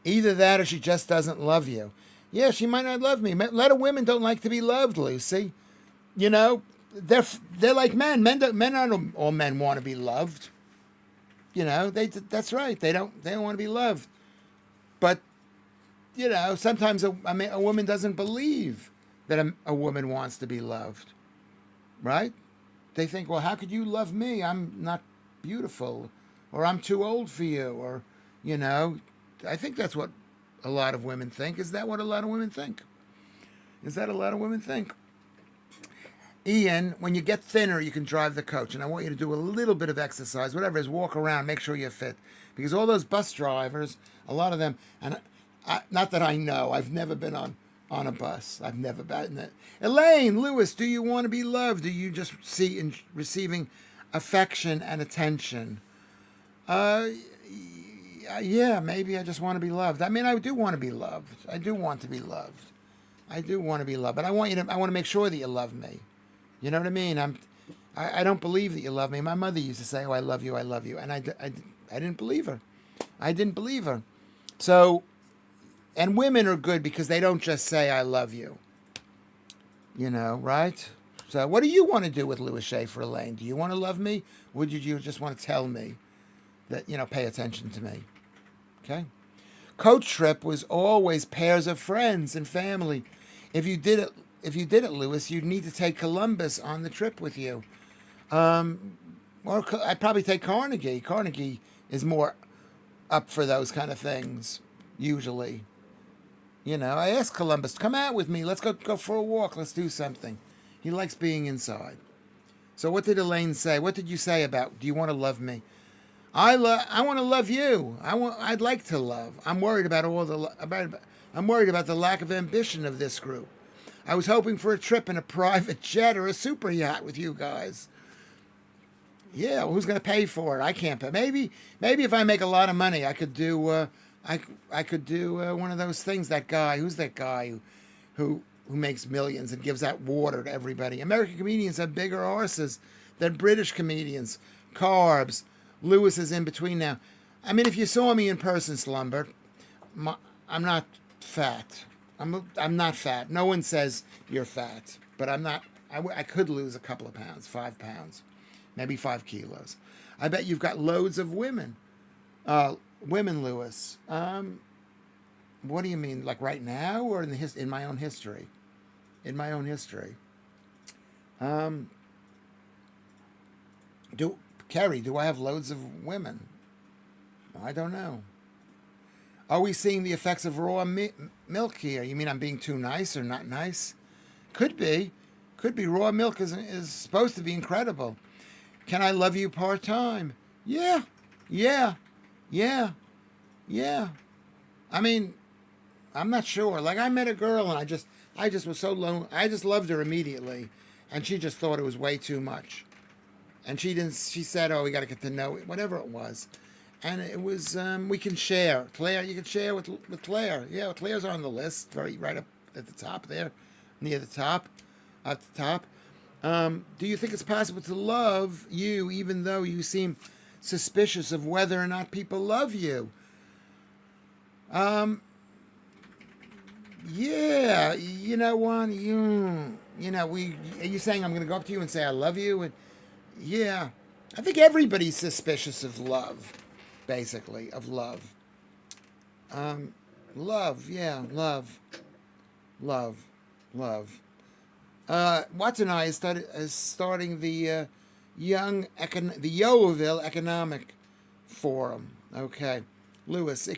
A: Either that or she just doesn't love you. Yeah, she might not love me. A lot of women don't like to be loved, Lucy. They're like men. Men aren't all men want to be loved. That's right. They don't want to be loved. But sometimes a woman doesn't believe that a woman wants to be loved, right? They think, well, how could you love me? I'm not beautiful, or I'm too old for you, or, I think that's what a lot of women think. Is that what a lot of women think? Ian, when you get thinner, you can drive the coach, and I want you to do a little bit of exercise, whatever it is, walk around, make sure you're fit, because all those bus drivers, a lot of them, and not that I know. I've never been on a bus. I've never been it. Elaine, Lewis, do you want to be loved? Do you just see in receiving affection and attention? Yeah, maybe I just want to be loved. I mean, I do want to be loved. I do want to be loved. But I want to make sure that you love me. You know what I mean? I don't believe that you love me. My mother used to say, "Oh, I love you," and I didn't believe her. So. And women are good because they don't just say, I love you. Right? So what do you want to do with Lewis Schaffer, Elaine? Do you want to love me? Or would you just want to tell me that, pay attention to me? Okay? Coach trip was always pairs of friends and family. If you did it, Lewis, you'd need to take Columbus on the trip with you. Or I'd probably take Carnegie. Carnegie is more up for those kind of things, usually. I asked Columbus, come out with me. Let's go for a walk. Let's do something. He likes being inside. So what did Elaine say? What did you say about, do you want to love me? I want to love you. I'd like to love. I'm worried about I'm worried about the lack of ambition of this group. I was hoping for a trip in a private jet or a super yacht with you guys. Yeah, well, who's going to pay for it? I can't pay. Maybe if I make a lot of money, I could do I could do one of those things. Who's that guy who who makes millions and gives out water to everybody. American comedians have bigger arses than British comedians. Carbs. Lewis is in between now. I mean, if you saw me in person, Slumber, I'm not fat. I'm not fat. No one says you're fat, but I'm not. I could lose a couple of pounds, 5 pounds, maybe 5 kilos. I bet you've got loads of women. Women, Lewis. What do you mean, like right now, or in my own history? In my own history. Kerry, do I have loads of women? I don't know. Are we seeing the effects of raw milk here? You mean I'm being too nice or not nice? Could be. Could be. Raw milk is supposed to be incredible. Can I love you part-time? Yeah. I mean, I'm not sure. Like, I met a girl and I just was so lonely. I just loved her immediately. And she just thought it was way too much. And she said, oh, we got to get to know it, whatever it was. And it was, we can share. Claire, you can share with Claire. Yeah, Claire's on the list, right up at the top there, near the top, at the top. Do you think it's possible to love you even though you seem suspicious of whether or not people love you? Yeah, you know what? Are you saying I'm going to go up to you and say I love you? And yeah, I think everybody's suspicious of love. Basically, of love. Love. Watson and I is starting the Yeovil Economic Forum. Okay, Lewis,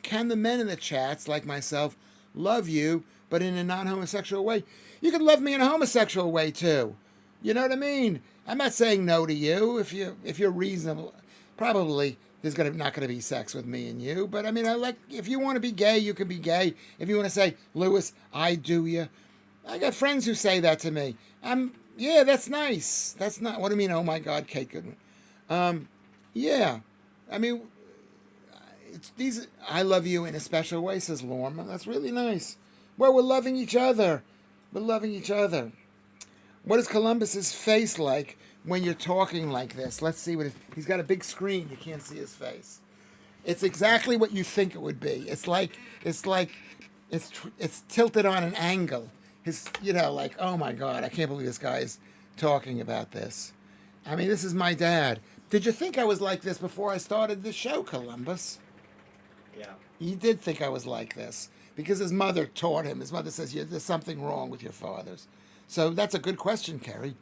A: can the men in the chats, like myself, love you, but in a non-homosexual way? You can love me in a homosexual way too. You know what I mean? I'm not saying no to you if you're reasonable. Probably there's not going to be sex with me and you, but I mean, if you want to be gay, you can be gay. If you want to say, Lewis, I do you. I got friends who say that to me. Yeah, that's nice. That's not, what do you mean? Oh my God, Kate Goodman. Yeah, I mean, I love you in a special way, says Lorma. That's really nice. Well, we're loving each other. We're loving each other. What is Columbus's face like when you're talking like this? Let's see he's got a big screen. You can't see his face. It's exactly what you think it would be. It's tilted on an angle. Like, oh my God, I can't believe this guy is talking about this. I mean, this is my dad. Did you think I was like this before I started the show, Columbus?
B: Yeah.
A: He did think I was like this because his mother taught him. His mother says, there's something wrong with your fathers. So that's a good question, Kerry.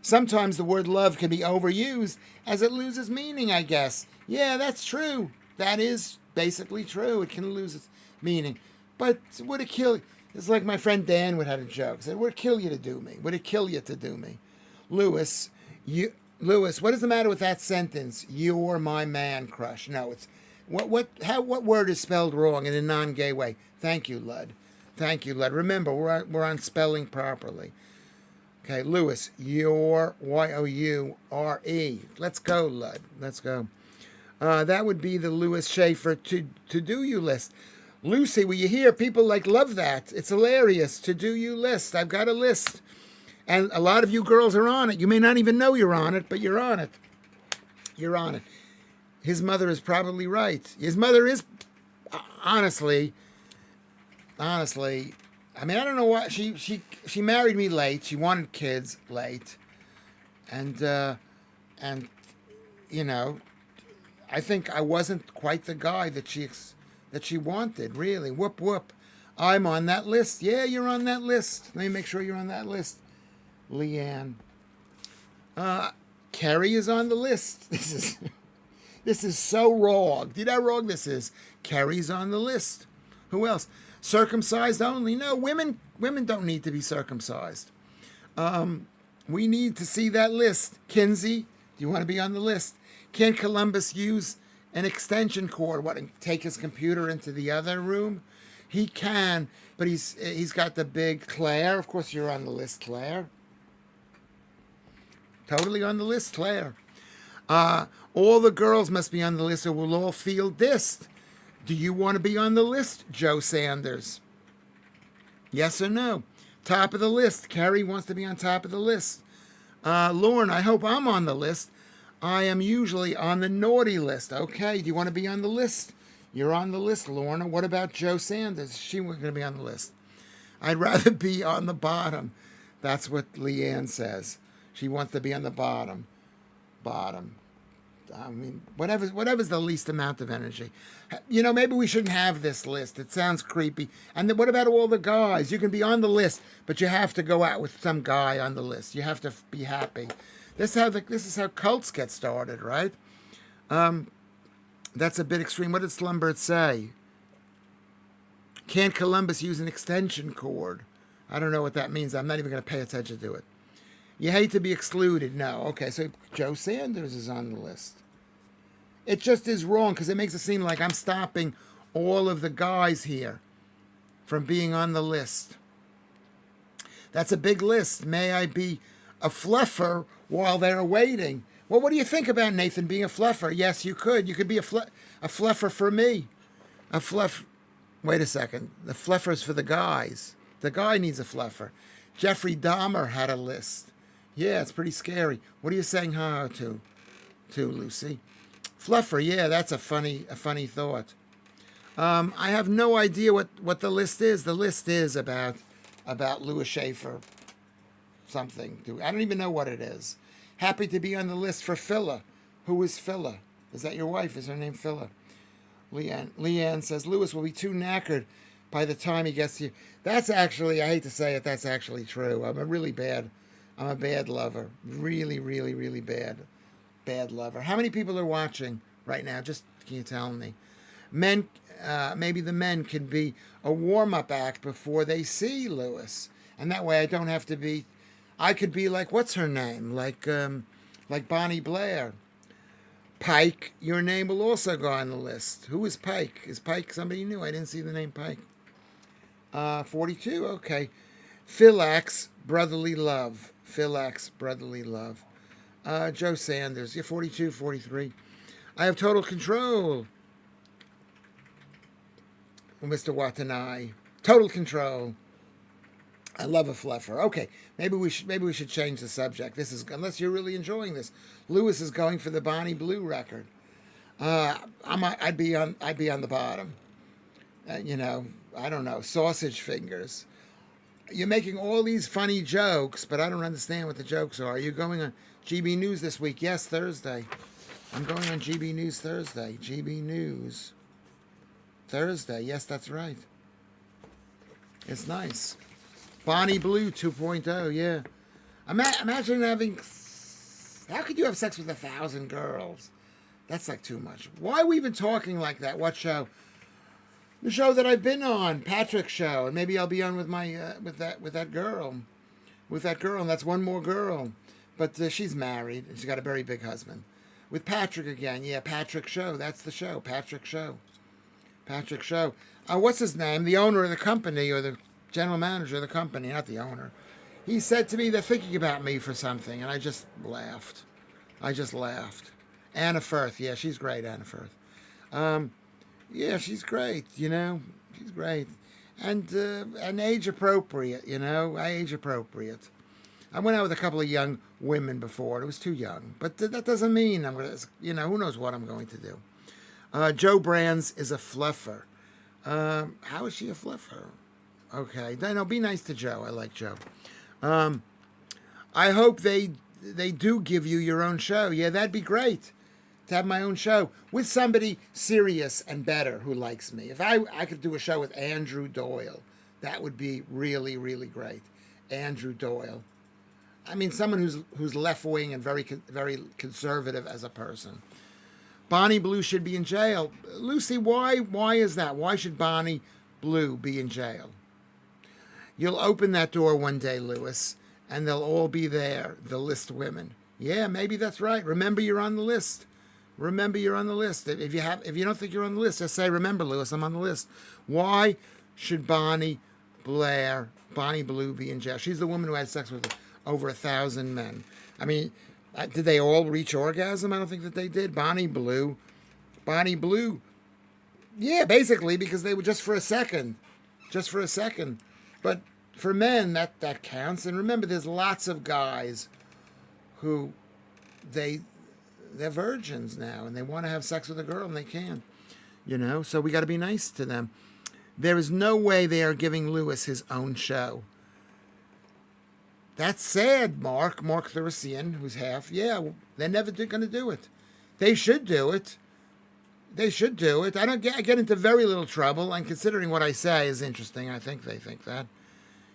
A: Sometimes the word love can be overused as it loses meaning, I guess. Yeah, that's true. That is basically true. It can lose its meaning. But would it kill you? It's like my friend Dan would have a joke. He said, would it kill you to do me? Would it kill you to do me? Lewis, what is the matter with that sentence? You're my man crush. No, it's what word is spelled wrong in a non-gay way? Thank you, Lud. Thank you, Lud. Remember, we're on spelling properly. Okay, Lewis, you're Youre. Let's go, Lud. Let's go. That would be the Lewis Schaffer to do you list. Lucy, will you hear? People love that. It's hilarious. To do you list. I've got a list. And a lot of you girls are on it. You may not even know you're on it, but you're on it. You're on it. His mother is probably right. His mother is, honestly, I mean, I don't know why. She married me late. She wanted kids late. And I think I wasn't quite the guy that she wanted, really. Whoop, whoop. I'm on that list. Yeah, you're on that list. Let me make sure you're on that list. Leanne. Kerry is on the list. This is so wrong. Do you know how wrong this is? Kerry's on the list. Who else? Circumcised only. No, women don't need to be circumcised. We need to see that list. Kinsey, do you want to be on the list? Can Columbus use an extension cord? And take his computer into the other room? He can, but he's got the big Claire. Of course, you're on the list, Claire. Totally on the list, Claire. All the girls must be on the list or we'll all feel dissed. Do you want to be on the list, Joe Sanders? Yes or no? Top of the list. Kerry wants to be on top of the list. Lauren, I hope I'm on the list. I am usually on the naughty list. Okay, do you want to be on the list? You're on the list, Lorna. What about Joe Sanders? She was going to be on the list. I'd rather be on the bottom. That's what Leanne says. She wants to be on the bottom. Bottom. I mean, whatever's the least amount of energy. You know, maybe we shouldn't have this list. It sounds creepy. And then what about all the guys? You can be on the list, but you have to go out with some guy on the list. You have to be happy. This is how cults get started, right? That's a bit extreme. What did Slumbert say? Can't Columbus use an extension cord? I don't know what that means. I'm not even going to pay attention to it. You hate to be excluded. No. Okay, so Joe Sanders is on the list. It just is wrong because it makes it seem like I'm stopping all of the guys here from being on the list. That's a big list. May I be a fluffer while they're waiting? Well, what do you think about Nathan being a fluffer? Yes, you could. You could be a fluffer for me. A fluff. Wait a second. The fluffer's for the guys. The guy needs a fluffer. Jeffrey Dahmer had a list. Yeah, it's pretty scary. What are you saying ha to, Lucy? Fluffer, yeah, that's a funny thought. I have no idea what the list is. The list is about Lewis Schaffer something. I don't even know what it is. Happy to be on the list for Phila. Who is Phila? Is that your wife? Is her name Phila? Leanne says, Lewis will be too knackered by the time he gets to you. That's actually, I hate to say it, that's actually true. I'm a bad lover. Really, really, really bad lover. How many people are watching right now? Just, can you tell me? Men, maybe the men can be a warm-up act before they see Lewis. And that way I don't have to be, I could be like, what's her name? Like Bonnie Blair. Pike, your name will also go on the list. Who is Pike? Is Pike somebody new? I didn't see the name Pike. 42, okay. Philax, brotherly love. Philax, brotherly love. Joe Sanders, you're 42, 43. I have total control. Mr. Watanabe, total control. I love a fluffer. Okay, maybe we should change the subject. This is, unless you're really enjoying this. Lewis is going for the Bonnie Blue record. I'd be on the bottom. You know, I don't know, sausage fingers. You're making all these funny jokes, but I don't understand what the jokes are. Are you going on GB News this week? Yes, Thursday. I'm going on GB News Thursday. GB News Thursday. Yes, that's right. It's nice. Bonnie Blue 2.0, yeah. Imagine having... How could you have sex with 1,000 girls? That's like too much. Why are we even talking like that? What show? The show that I've been on, Patrick's show, and maybe I'll be on with my with that girl, and that's one more girl, but she's married and she's got a very big husband. With Patrick again, yeah, Patrick's show. That's the show, Patrick's show. Patrick's show. What's his name? The owner of the company or the general manager of the company, not the owner. He said to me, they're thinking about me for something, and I just laughed. Anna Firth, yeah, she's great, Anna Firth. Yeah, she's great, you know. She's great. And age appropriate, you know, age appropriate. I went out with a couple of young women before. It was too young. But that doesn't mean I'm going to, you know, who knows what I'm going to do. Joe Brands is a fluffer. How is she a fluffer? Okay. No, be nice to Joe. I like Joe. I hope they do give you your own show. Yeah, that'd be great. To have my own show with somebody serious and better who likes me. If I could do a show with Andrew Doyle, that would be really, really great. Andrew Doyle. I mean, someone who's left-wing and very conservative as a person. Bonnie Blue should be in jail. Lucy, why is that? Why should Bonnie Blue be in jail? You'll open that door one day, Lewis, and they'll all be there, the list women. Yeah, maybe that's right. Remember, you're on the list. Remember, you're on the list. If you don't think you're on the list, just say, remember, Lewis, I'm on the list. Why should Bonnie Blue be in jail? She's the woman who had sex with over 1,000 men. I mean, did they all reach orgasm? I don't think that they did. Bonnie Blue. Yeah, basically, because they were just for a second. But for men, that counts. And remember, there's lots of guys who they're virgins now, and they want to have sex with a girl, and they can't. So we got to be nice to them. There is no way they are giving Lewis his own show. That's sad, Mark Thursian, who's half. Yeah, they're never going to do it. They should do it. I get into very little trouble, and considering what I say is interesting, I think they think that.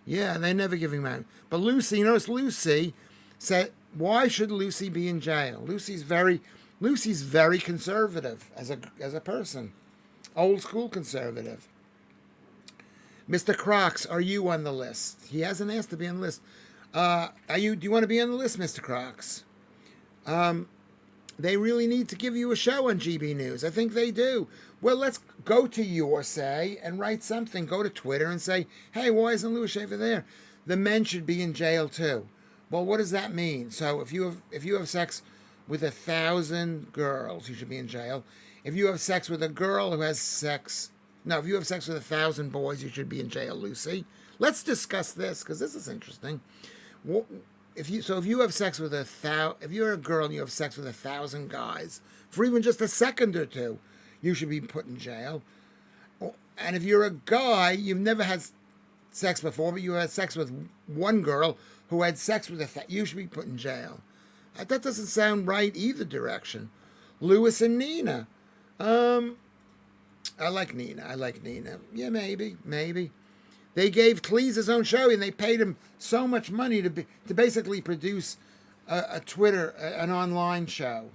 A: Yeah, they're never giving him out. But Lucy, notice Lucy said, why should Lucy be in jail? Lucy's very conservative as a person. Old school conservative. Mr. Crocs, are you on the list? He hasn't asked to be on the list. Do you want to be on the list, Mr. Crocs? They really need to give you a show on GB News. I think they do. Well, let's go to your say and write something. Go to Twitter and say, hey, why isn't Lewis Schaffer there? The men should be in jail too. Well, what does that mean? So if you have sex with 1,000 girls, you should be in jail. If you have sex with a girl who has sex... No, if you have sex with 1,000 boys, you should be in jail, Lucy. Let's discuss this, because this is interesting. If you have sex with if you're a girl and you have sex with 1,000 guys for even just a second or two, you should be put in jail. And if you're a guy, you've never had sex before, but you had sex with one girl who had sex with you should be put in jail. That doesn't sound right either direction. Lewis and Nina. I like Nina. Yeah, maybe. They gave Cleese his own show, and they paid him so much money to basically produce a Twitter, an online show.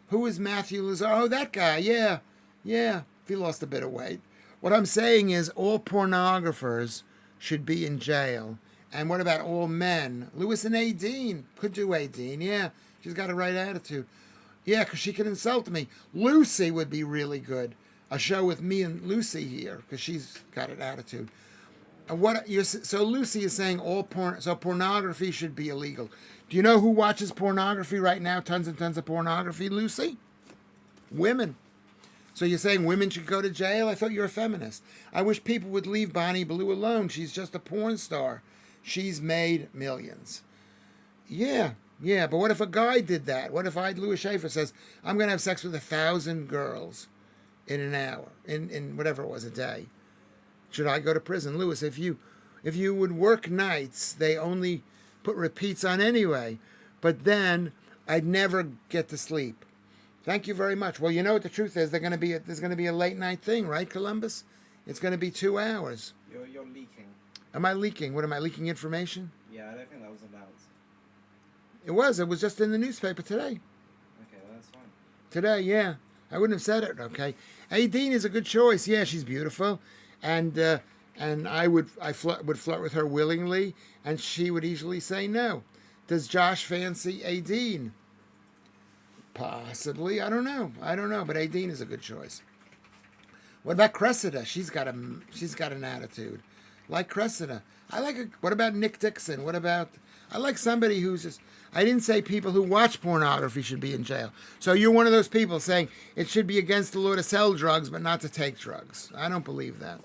A: Who is Matthew Lazar? Oh, that guy. Yeah. If he lost a bit of weight. What I'm saying is all pornographers should be in jail. And what about all men? Lewis and Aideen. Could do Aideen. Yeah, she's got a right attitude. Yeah, because she can insult me. Lucy would be really good. A show with me and Lucy here, because she's got an attitude. So Lucy is saying pornography should be illegal. Do you know who watches pornography right now? Tons and tons of pornography, Lucy? Women. So you're saying women should go to jail? I thought you were a feminist. I wish people would leave Bonnie Blue alone. She's just a porn star. She's made millions. Yeah, but what if a guy did that? What if Lewis Schaffer says, I'm going to have sex with 1,000 girls in an hour, in whatever it was, a day? Should I go to prison? Lewis, if you would work nights, they only put repeats on anyway. But then I'd never get to sleep. Thank you very much. Well, you know what the truth is? There's going to be a late night thing, right, Columbus? It's going to be 2 hours.
B: You're leaking.
A: Am I leaking? What am I leaking information?
B: Yeah, I don't think that was announced.
A: It was. It was just in the newspaper today.
B: Okay, well, that's fine.
A: Today, yeah. I wouldn't have said it. Okay. Aideen is a good choice. Yeah, she's beautiful, and I would flirt with her willingly, and she would easily say no. Does Josh fancy Aideen? Possibly. I don't know. But Aideen is a good choice. What about Cressida? She's got an attitude. Like Cressida. What about Nick Dixon? I like somebody who's just... I didn't say people who watch pornography should be in jail. So you're one of those people saying it should be against the law to sell drugs, but not to take drugs. I don't believe that.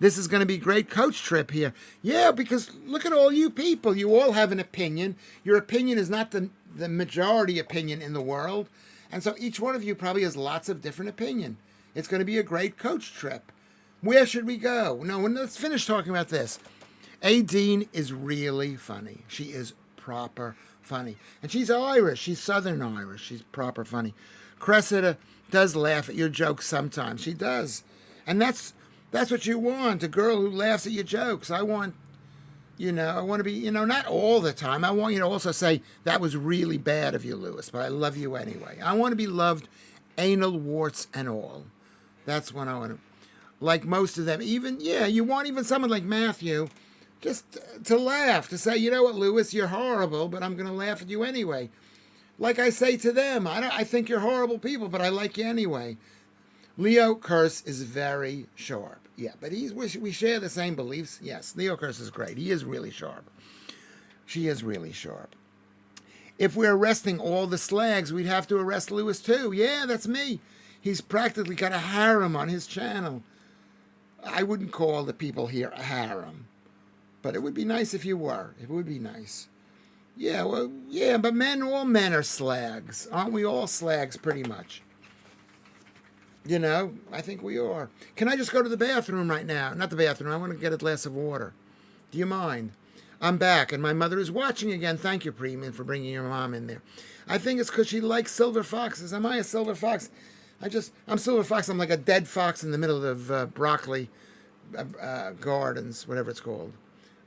A: This is going to be a great coach trip here. Yeah, because look at all you people. You all have an opinion. Your opinion is not the majority opinion in the world. And so each one of you probably has lots of different opinion. It's going to be a great coach trip. Where should we go? No, let's finish talking about this. Aideen is really funny. She is proper funny. And she's Irish. She's Southern Irish. She's proper funny. Cressida does laugh at your jokes sometimes. She does. And that's what you want, a girl who laughs at your jokes. I want to be, not all the time. I want you to also say, that was really bad of you, Lewis, but I love you anyway. I want to be loved, anal warts and all. That's what I want to, like most of them. You want even someone like Matthew just to laugh, to say, you know what, Lewis, you're horrible, but I'm going to laugh at you anyway. Like I say to them, I think you're horrible people, but I like you anyway. Leo Kearse is very sharp. Yeah, but we share the same beliefs. Yes, Leo Kearse is great. He is really sharp. She is really sharp. If we're arresting all the slags, we'd have to arrest Lewis too. Yeah, that's me. He's practically got a harem on his channel. I wouldn't call the people here a harem. But it would be nice if you were. It would be nice. Yeah, well, yeah, but all men are slags. Aren't we all slags pretty much? You know, I think we are. Can I just go to the bathroom right now? Not the bathroom. I want to get a glass of water. Do you mind? I'm back, and my mother is watching again. Thank you, Preeman, for bringing your mom in there. I think it's because she likes silver foxes. Am I a silver fox? I'm silver fox. I'm like a dead fox in the middle of broccoli gardens, whatever it's called.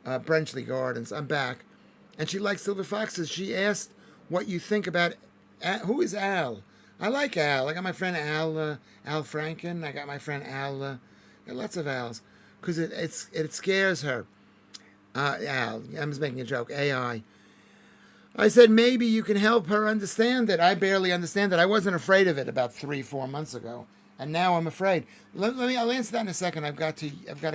A: Brenchley Gardens. I'm back. And she likes silver foxes. She asked what you think about... who is Al? I like Al. I got my friend Al Franken. I got my friend Al. Got lots of Als. Because it scares her. Al. I'm just making a joke. AI. I said maybe you can help her understand it. I barely understand it. I wasn't afraid of it about 3-4 months ago. And now I'm afraid. I'll answer that in a second. I've got to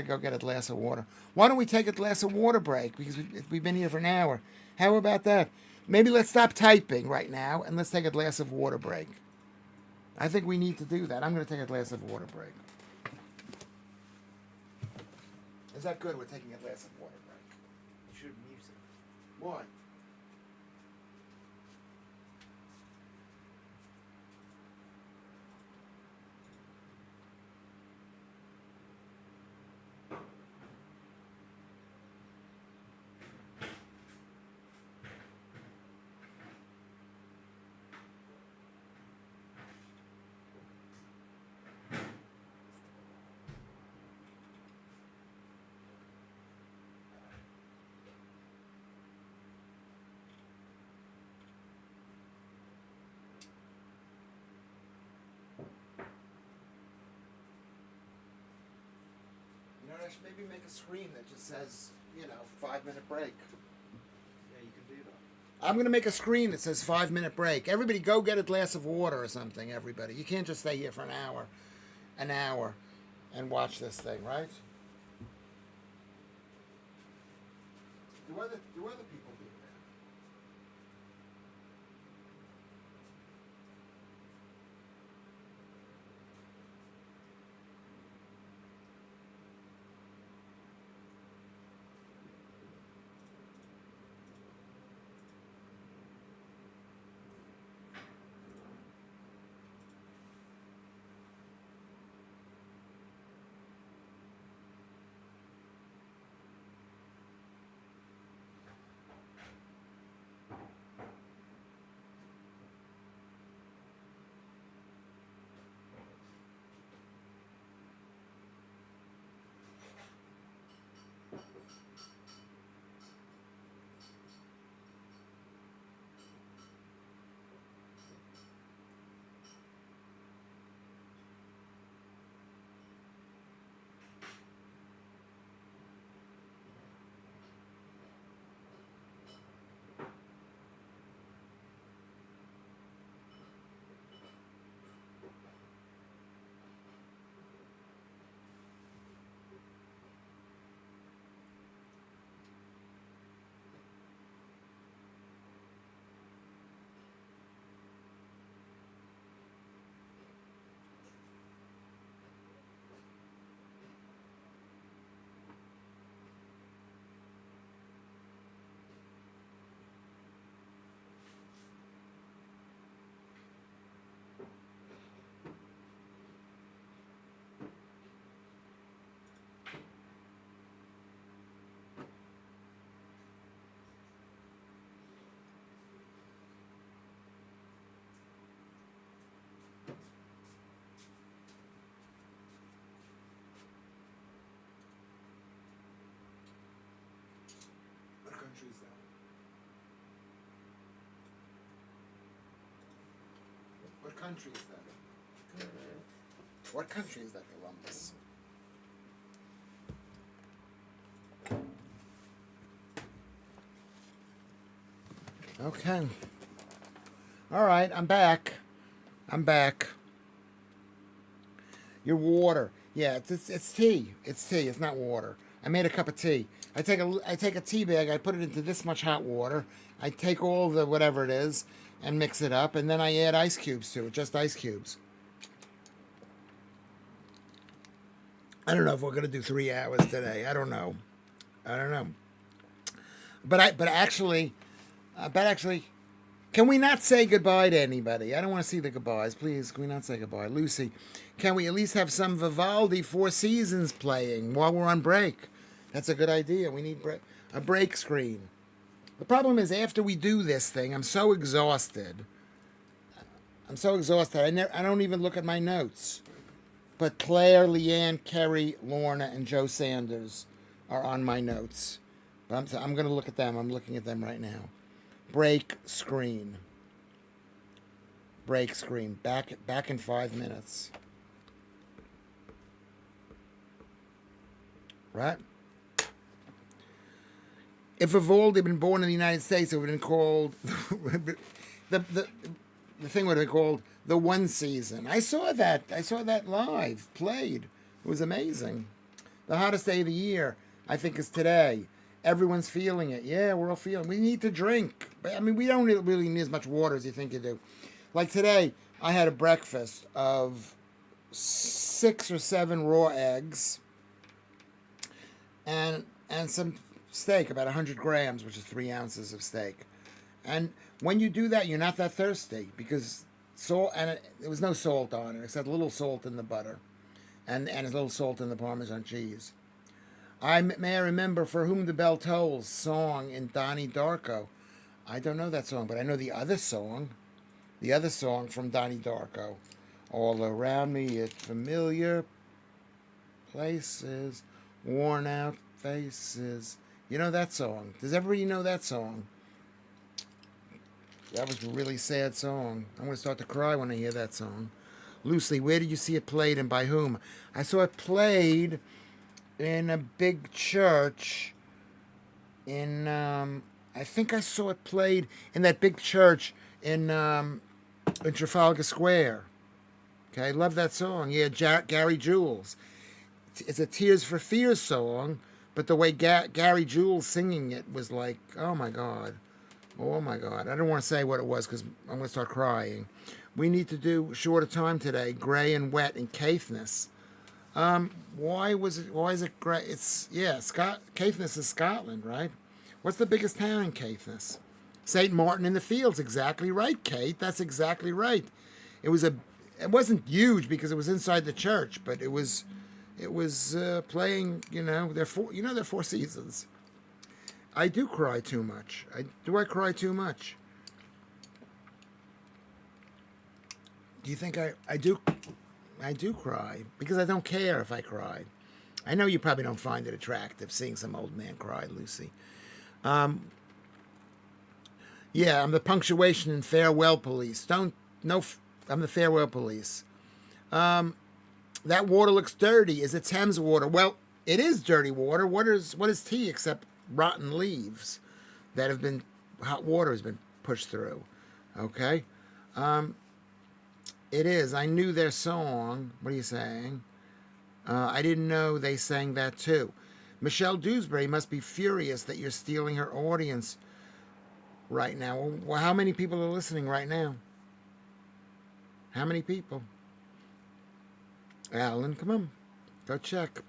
A: go get a glass of water. Why don't we take a glass of water break? Because we've been here for an hour. How about that? Maybe let's stop typing right now and let's take a glass of water break. I think we need to do that. I'm going to take a glass of water break. Is that good? We're taking a glass of water break.
B: You should mute it.
A: Why? I should maybe make a screen that just says, 5-minute break.
B: Yeah, you can do that.
A: I'm going to make a screen that says 5-minute break. Everybody go get a glass of water or something, everybody. You can't just stay here for an hour, and watch this thing, right? Do other people do that? What country is that? What country is that? What country is that, Columbus? Okay. All right, I'm back. Your water. Yeah, it's tea. It's tea. It's not water. I made a cup of tea. I take a tea bag. I put it into this much hot water. I take all the whatever it is and mix it up, and then I add ice cubes to it. Just ice cubes. I don't know if we're gonna do 3 hours today. I don't know. But actually, can we not say goodbye to anybody? I don't want to see the goodbyes. Please, can we not say goodbye? Lucy, can we at least have some Vivaldi Four Seasons playing while we're on break? That's a good idea. We need a break screen. The problem is after we do this thing, I'm so exhausted. I don't even look at my notes. But Claire, Leanne, Kerry, Lorna, and Joe Sanders are on my notes. But I'm going to look at them. I'm looking at them right now. Break screen. Break screen. Back in 5 minutes. Right? If Vivaldi had been born in the United States, it would have been called the thing would have been called The One Season. I saw that live played. It was amazing. The hottest day of the year, I think, is today. Everyone's feeling it. Yeah, we're all feeling it. We need to drink. I mean, we don't really need as much water as you think you do. Like today, I had a breakfast of 6 or 7 raw eggs and some steak, about 100 grams, which is 3 ounces of steak. And when you do that, you're not that thirsty because salt, and there was no salt on it except a little salt in the butter and a little salt in the Parmesan cheese. May I remember For Whom the Bell Tolls song in Donnie Darko. I don't know that song, but I know the other song from Donnie Darko. All around me it's familiar places, worn out faces. You know that song? Does everybody know that song? That was a really sad song. I'm going to start to cry when I hear that song. Lucy, where did you see it played and by whom? I saw it played in a big church I think I saw it played in that big church in Trafalgar Square. Okay, I love that song. Yeah, Gary Jules. It's a Tears for Fears song, but the way Gary Jules singing it was like, oh my God. Oh my God. I don't want to say what it was because I'm going to start crying. We need to do shorter time today. Gray and wet and Caithness. Why is it gray? Caithness is Scotland, right? What's the biggest town in Caithness? St. Martin in the Fields. Exactly right, Kate. That's exactly right. It wasn't huge because it was inside the church, but it was playing, their Four Seasons. I do cry too much. Do I cry too much? Do you think I do? I do cry because I don't care if I cry. I know you probably don't find it attractive seeing some old man cry, Lucy. I'm the punctuation and farewell police. I'm the farewell police. That water looks dirty. Is it Thames water? Well, it is dirty water. What is tea except rotten leaves that have been, hot water has been pushed through. Okay? It is. I knew their song. What are you saying? I didn't know they sang that too. Michelle Dewsbury must be furious that you're stealing her audience right now. Well, how many people are listening right now? How many people? Alan, come on. Go check.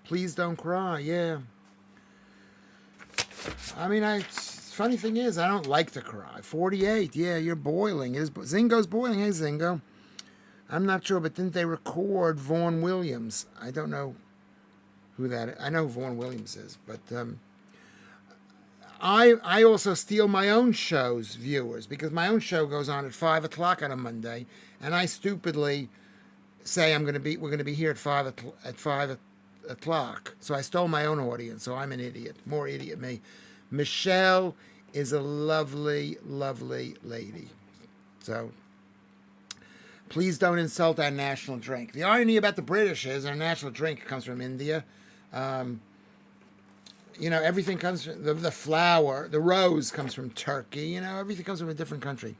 A: Please don't cry. Yeah. I mean, funny thing is, I don't like to cry. 48. Yeah, you're boiling. Zingo's boiling. Hey, Zingo. I'm not sure, but didn't they record Vaughan Williams? I don't know who that is. I know who Vaughan Williams is, but I also steal my own show's viewers because my own show goes on at 5 o'clock on a Monday, and I stupidly say we're going to be here at 5 o'clock. So I stole my own audience. So I'm an idiot. More idiot me. Michelle is a lovely, lovely lady. So please don't insult our national drink. The irony about the British is our national drink comes from India. Everything comes from the flower, the rose comes from Turkey. Everything comes from a different country.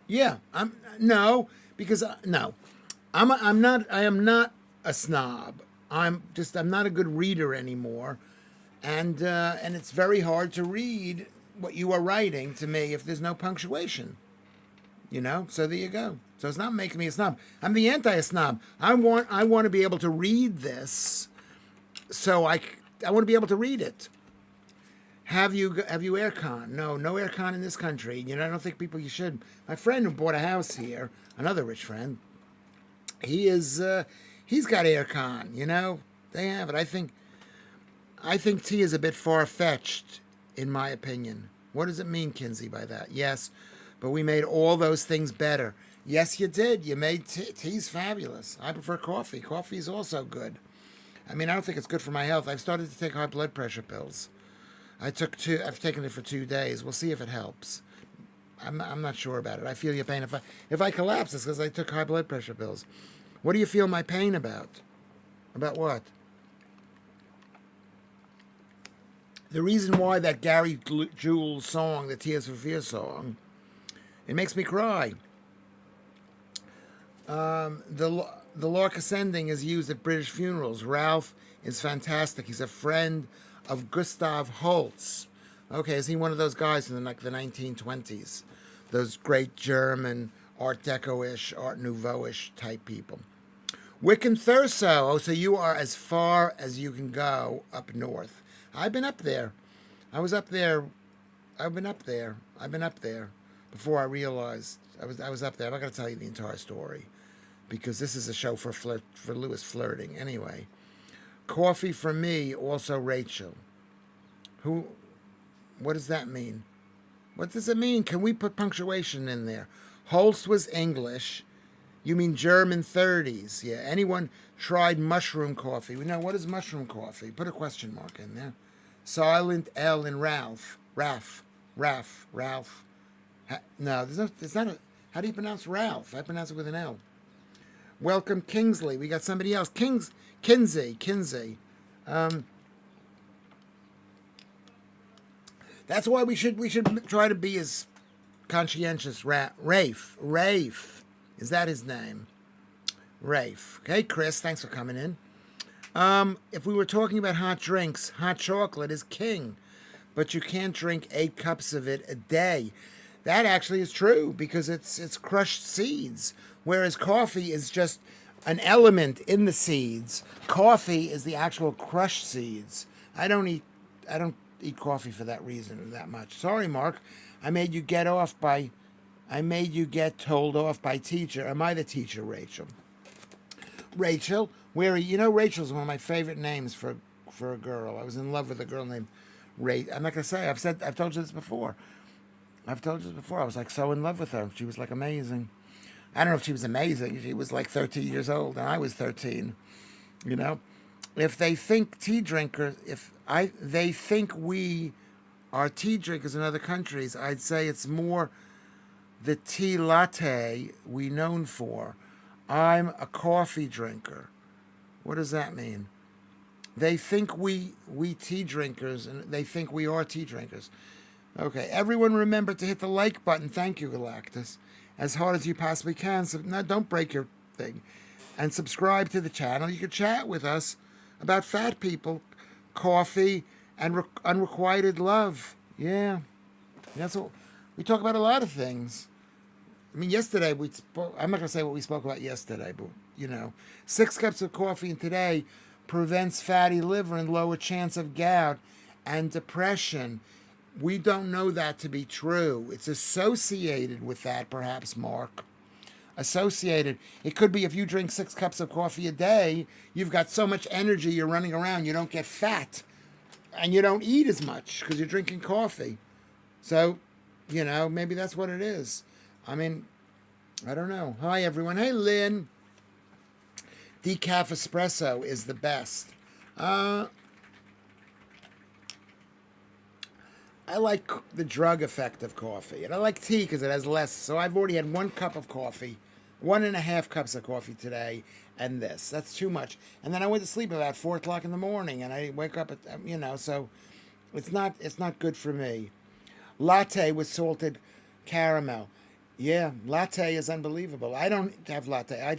A: Yeah, I am not a snob. I'm not a good reader anymore, and it's very hard to read what you are writing to me if there's no punctuation. So there you go. So it's not making me a snob. I'm the anti-snob. I want to be able to read this so I want to be able to read it. Have you aircon? No aircon in this country. You know, I don't think you should. My friend who bought a house here, another rich friend, he's got aircon. You know, they have it. I think tea is a bit far fetched, in my opinion. What does it mean, Kinsey, by that? Yes, but we made all those things better. Yes, you did. You made tea's fabulous. I prefer coffee. Coffee is also good. I mean, I don't think it's good for my health. I've started to take high blood pressure pills. I've taken it for 2 days. We'll see if it helps. I'm not sure about it. I feel your pain. If I collapse, it's because I took high blood pressure pills. What do you feel my pain about? About what? The reason why that Gary Jules song, the Tears for Fears song, it makes me cry. The Lark Ascending is used at British funerals. Ralph is fantastic. He's a friend of Gustav Holst. Okay, is he one of those guys in the 1920s? Those great German Art Deco-ish, Art Nouveau-ish type people. Wiccan Thurso. Oh, so you are as far as you can go up north. I've been up there. I was up there. I've been up there before I realized I was up there. I'm not going to tell you the entire story because this is a show for Lewis flirting. Anyway, coffee for me, also Rachel. What does that mean? What does it mean? Can we put punctuation in there? Holst was English. You mean German 30s. Yeah. Anyone tried mushroom coffee? Now, what is mushroom coffee? Put a question mark in there. Silent L in Ralph. Ralph. No, there's not a... How do you pronounce Ralph? I pronounce it with an L. Welcome, Kingsley. We got somebody else. Kinsey. That's why we should try to be as conscientious. Rafe. Is that his name? Rafe. Hey, Chris. Thanks for coming in. If we were talking about hot drinks, hot chocolate is king. But you can't drink 8 cups of it a day. That actually is true because it's crushed seeds. Whereas coffee is just an element in the seeds. Coffee is the actual crushed seeds. I don't eat coffee for that reason that much. Sorry, Mark. I made you get told off by teacher. Am I the teacher, Rachel? Rachel, Rachel's one of my favorite names for a girl. I was in love with a girl named Rachel. I'm not gonna say. I've told you this before. I was like so in love with her. She was like amazing. I don't know if she was amazing. She was like 13 years old and I was 13. You know, if they think they think we are tea drinkers in other countries, I'd say it's more the tea latte we known for. I'm a coffee drinker. What does that mean? They think we tea drinkers, and they think we are tea drinkers. Okay, everyone remember to hit the like button. Thank you, Galactus. As hard as you possibly can. So, no, don't break your thing. And subscribe to the channel. You can chat with us about fat people, coffee, and unrequited love. Yeah. That's what we talk about. A lot of things. I mean, yesterday I'm not going to say what we spoke about yesterday, but 6 cups of coffee today prevents fatty liver and lower chance of gout and depression. We don't know that to be true. It's associated with that, perhaps, Mark. Associated. It could be if you drink 6 cups of coffee a day, you've got so much energy, you're running around, you don't get fat. And you don't eat as much because you're drinking coffee. So, maybe that's what it is. I mean, I don't know. Hi, everyone. Hey, Lynn. Decaf espresso is the best. I like the drug effect of coffee. And I like tea because it has less. So I've already had 1 cup of coffee, 1.5 cups of coffee today, and this. That's too much. And then I went to sleep about 4 o'clock in the morning, and I wake up at, so it's not good for me. Latte with salted caramel. Yeah, latte is unbelievable. I don't have latte. I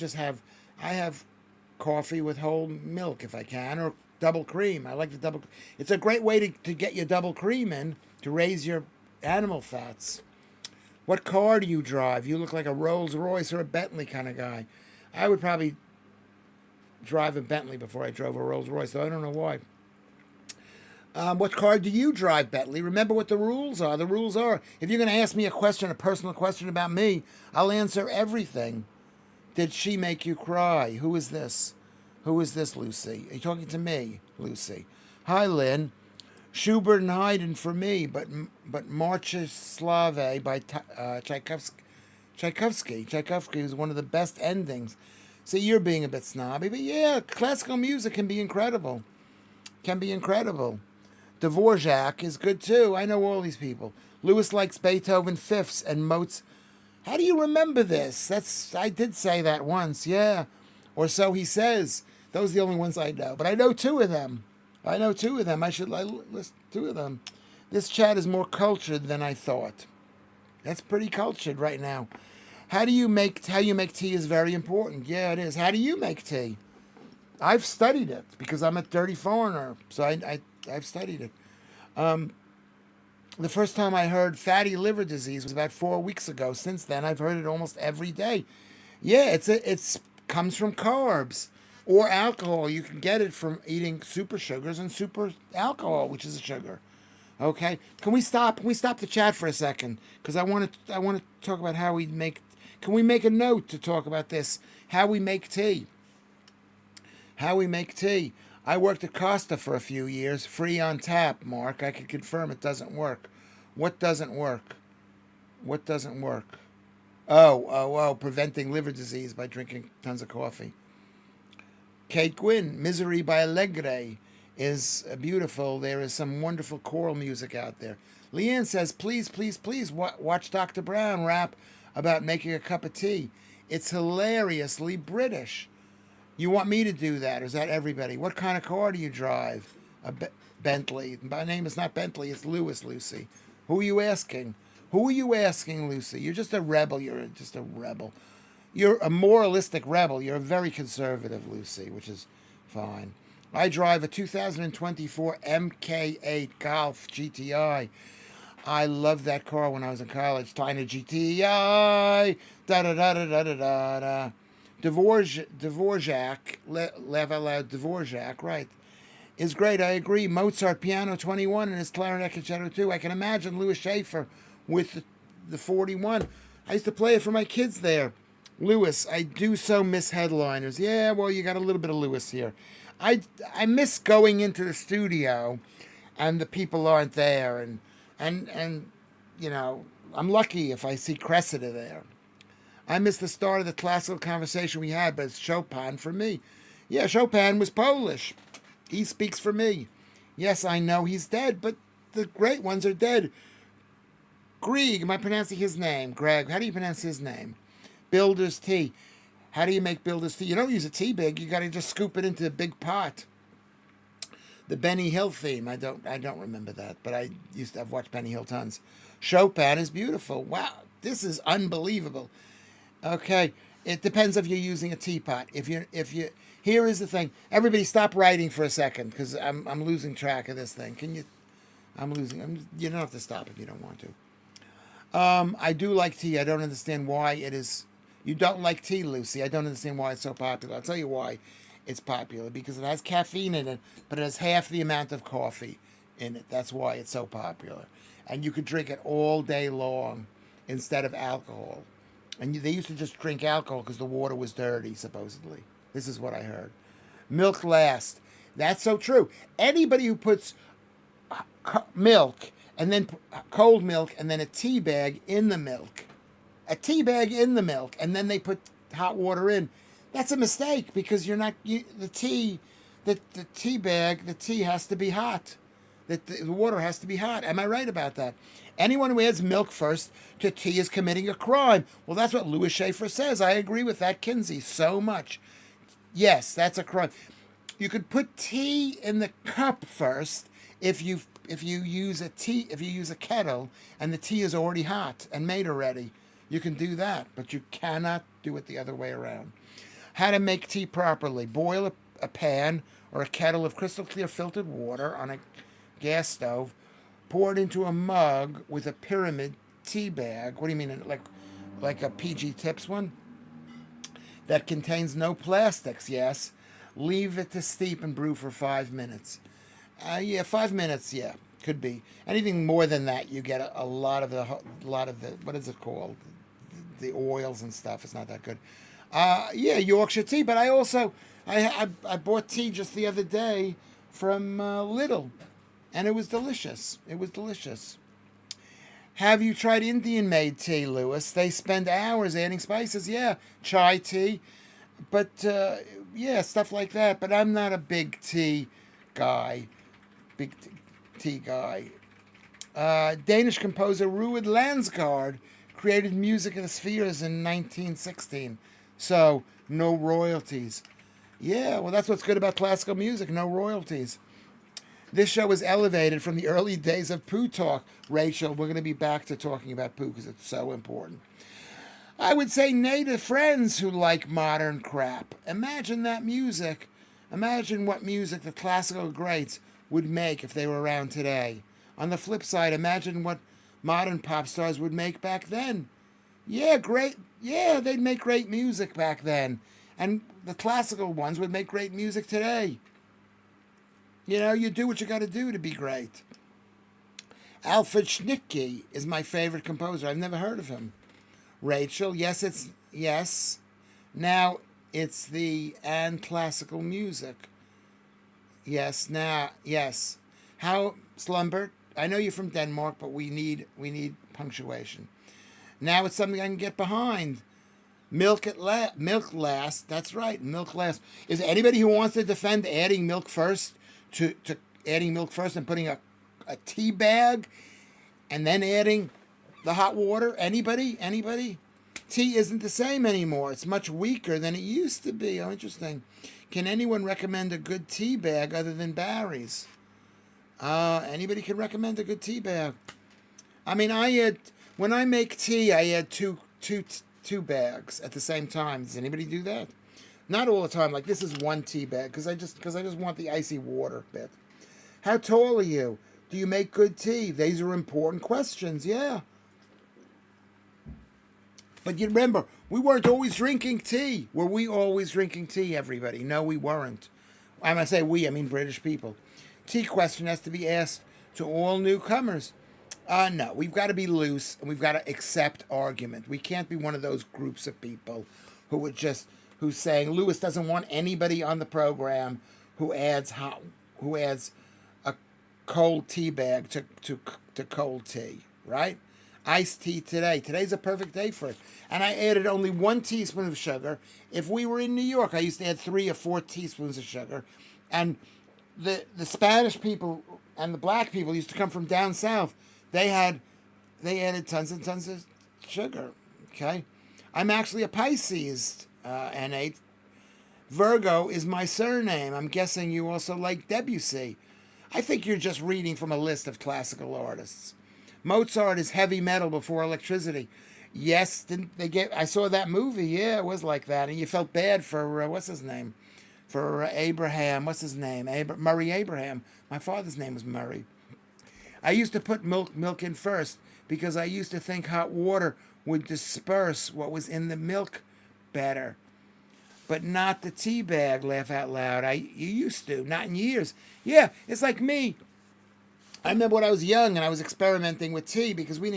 A: have coffee with whole milk if I can, or double cream. I like the double. It's a great way to get your double cream in to raise your animal fats. What car do you drive? You look like a Rolls Royce or a Bentley kind of guy. I would probably drive a Bentley before I drove a Rolls Royce, so I don't know why. What car do you drive, Bentley? Remember what the rules are. The rules are, if you're going to ask me a question, a personal question about me, I'll answer everything. Did she make you cry? Who is this? Who is this, Lucy? Are you talking to me, Lucy? Hi, Lynn. Schubert and Haydn for me, but Marcha Slave by Tchaikovsky. Tchaikovsky is one of the best endings. See, you're being a bit snobby, but yeah, classical music can be incredible. Can be incredible. Dvorak is good too. I know all these people. Lewis likes Beethoven fifths and Mozart. How do you remember this? I did say that once, yeah. Or so he says. Those are the only ones I know. But I know two of them. I should list two of them. This chat is more cultured than I thought. That's pretty cultured right now. How you make tea is very important. Yeah, it is. How do you make tea? I've studied it because I'm a dirty foreigner. So I've studied it. The first time I heard fatty liver disease was about 4 weeks ago. Since then, I've heard it almost every day. Yeah, it's comes from carbs or alcohol. You can get it from eating super sugars and super alcohol, which is a sugar. Okay, can we stop the chat for a second? Because I want to talk about how we make. Can we make a note to talk about this? How we make tea. How we make tea. I worked at Costa for a few years, free on tap, Mark. I can confirm it doesn't work. What doesn't work? What doesn't work? Oh, preventing liver disease by drinking tons of coffee. Kate Gwynn, Misery by Allegre is beautiful. There is some wonderful choral music out there. Leanne says, please, watch Dr. Brown rap about making a cup of tea. It's hilariously British. You want me to do that, or is that everybody? What kind of car do you drive? A Bentley. My name is not Bentley, it's Lewis, Lucy. Who are you asking? Lucy? You're just a rebel. You're just a rebel. You're a moralistic rebel. You're a very conservative, Lucy, which is fine. I drive a 2024 MK8 Golf GTI. I loved that car when I was in college. Tiny GTI. Da-da-da-da-da-da-da. Dvorak, laugh out loud, Dvorak, right, is great. I agree. Mozart Piano 21 and his Clarinet Concerto 2. I can imagine Lewis Schaffer with the 41. I used to play it for my kids there. Lewis, I do so miss headliners. Yeah, well, you got a little bit of Lewis here. I miss going into the studio and the people aren't there. And you know, I'm lucky if I see Cressida there. I missed the start of the classical conversation we had, but it's Chopin for me. Yeah, Chopin was Polish. He speaks for me. Yes, I know he's dead, but the great ones are dead. Grieg, am I pronouncing his name? Greg, how do you pronounce his name? Builder's tea. How do you make Builder's tea? You don't use a tea bag. You got to just scoop it into a big pot. The Benny Hill theme. I don't remember that, but I've watched Benny Hill tons. Chopin is beautiful. Wow, this is unbelievable. Okay, it depends if you're using a teapot. If you here is the thing. Everybody stop writing for a second because I'm losing track of this thing. Can you? You don't have to stop if you don't want to. I do like tea. I don't understand why it is. You don't like tea, Lucy. I don't understand why it's so popular. I'll tell you why it's popular. Because it has caffeine in it, but it has half the amount of coffee in it. That's why it's so popular. And you could drink it all day long instead of alcohol. And they used to just drink alcohol because the water was dirty, supposedly. This is what I heard. Milk last. That's so true. Anybody who puts milk and then cold milk and then a tea bag in the milk, and then they put hot water in, that's a mistake because the tea has to be hot. The water has to be hot. Am I right about that? Anyone who adds milk first to tea is committing a crime. Well, that's what Lewis Schaffer says. I agree with that, Kinsey, so much. Yes, that's a crime. You could put tea in the cup first if you use a kettle and the tea is already hot and made already. You can do that, but you cannot do it the other way around. How to make tea properly. Boil a pan or a kettle of crystal clear filtered water on a gas stove. Pour it into a mug with a pyramid tea bag. What do you mean, like a PG Tips one? That contains no plastics, yes. Leave it to steep and brew for 5 minutes. Yeah, 5 minutes. Yeah, could be. Anything more than that, you get a lot of the what is it called? The oils and stuff. It's not that good. Yeah, Yorkshire tea. But I also I bought tea just the other day from Lidl, and it was delicious. It was delicious. Have you tried Indian made tea, Lewis? They spend hours adding spices. Yeah, chai tea, but yeah, stuff like that. But I'm not a big tea guy. Big tea guy. Danish composer Ruud Landsgaard created Music of the Spheres in 1916. So, no royalties. Yeah, well, that's what's good about classical music, no royalties. This show was elevated from the early days of poo talk. Rachel, we're going to be back to talking about poo because it's so important. I would say native friends who like modern crap. Imagine that music. Imagine what music the classical greats would make if they were around today. On the flip side, imagine what modern pop stars would make back then. Yeah, great. Yeah, they'd make great music back then. And the classical ones would make great music today. You know, you do what you got to do to be great. Alfred Schnittke is my favorite composer. I've never heard of him. Rachel, yes. Now it's the and classical music. Yes. How Slumbert? I know you're from Denmark, but we need punctuation. Now it's something I can get behind. Milk last. That's right, milk last. Is there anybody who wants to defend adding milk first to adding milk first and putting a tea bag and then adding the hot water? Anybody? Tea isn't the same anymore. It's much weaker than it used to be. Oh, interesting. Can anyone recommend a good tea bag other than Barry's? Anybody can recommend a good tea bag. I mean, when I make tea, I add two bags at the same time. Does anybody do that? Not all the time. Like this is one tea bag because I just want the icy water bit. How tall are you? Do you make good tea? These are important questions. Yeah. But you remember, we weren't always drinking tea. Were we always drinking tea, everybody? No, we weren't. When I say we, I mean British people. Tea question has to be asked to all newcomers. No, we've got to be loose and we've got to accept argument. We can't be one of those groups of people who's saying Lewis doesn't want anybody on the program who adds a cold tea bag to cold tea, right? Iced tea today. Today's a perfect day for it. And I added only 1 teaspoon of sugar. If we were in New York, I used to add 3 or 4 teaspoons of sugar. And the Spanish people and the black people used to come from down south. They added tons and tons of sugar. Okay, I'm actually a Pisces, N8. Virgo is my surname. I'm guessing you also like Debussy. I think you're just reading from a list of classical artists. Mozart is heavy metal before electricity. Yes, didn't they get? I saw that movie. Yeah, it was like that, and you felt bad for what's his name, for Abraham. What's his name? Murray Abraham. My father's name was Murray. I used to put milk in first because I used to think hot water would disperse what was in the milk better. But not the tea bag, laugh out loud. You used to, not in years. Yeah, it's like me. I remember when I was young and I was experimenting with tea because we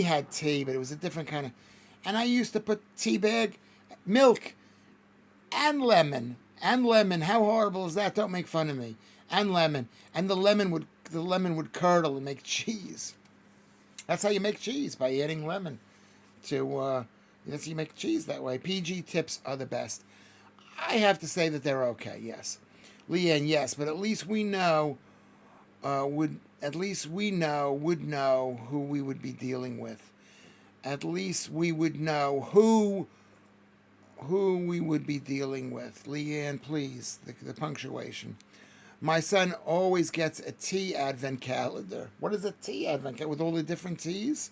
A: had tea, but it was a different kind of, and I used to put tea bag, milk, and lemon. How horrible is that? Don't make fun of me. And lemon. And the lemon would curdle and make cheese. That's how you make cheese, by adding lemon to, that's how you make cheese that way. PG tips are the best. I have to say that they're okay, yes. Leanne, yes, but at least we know, would know who we would be dealing with. At least we would know who we would be dealing with. Leanne, please, the punctuation. My son always gets a tea advent calendar. What is a tea advent calendar? With all the different teas?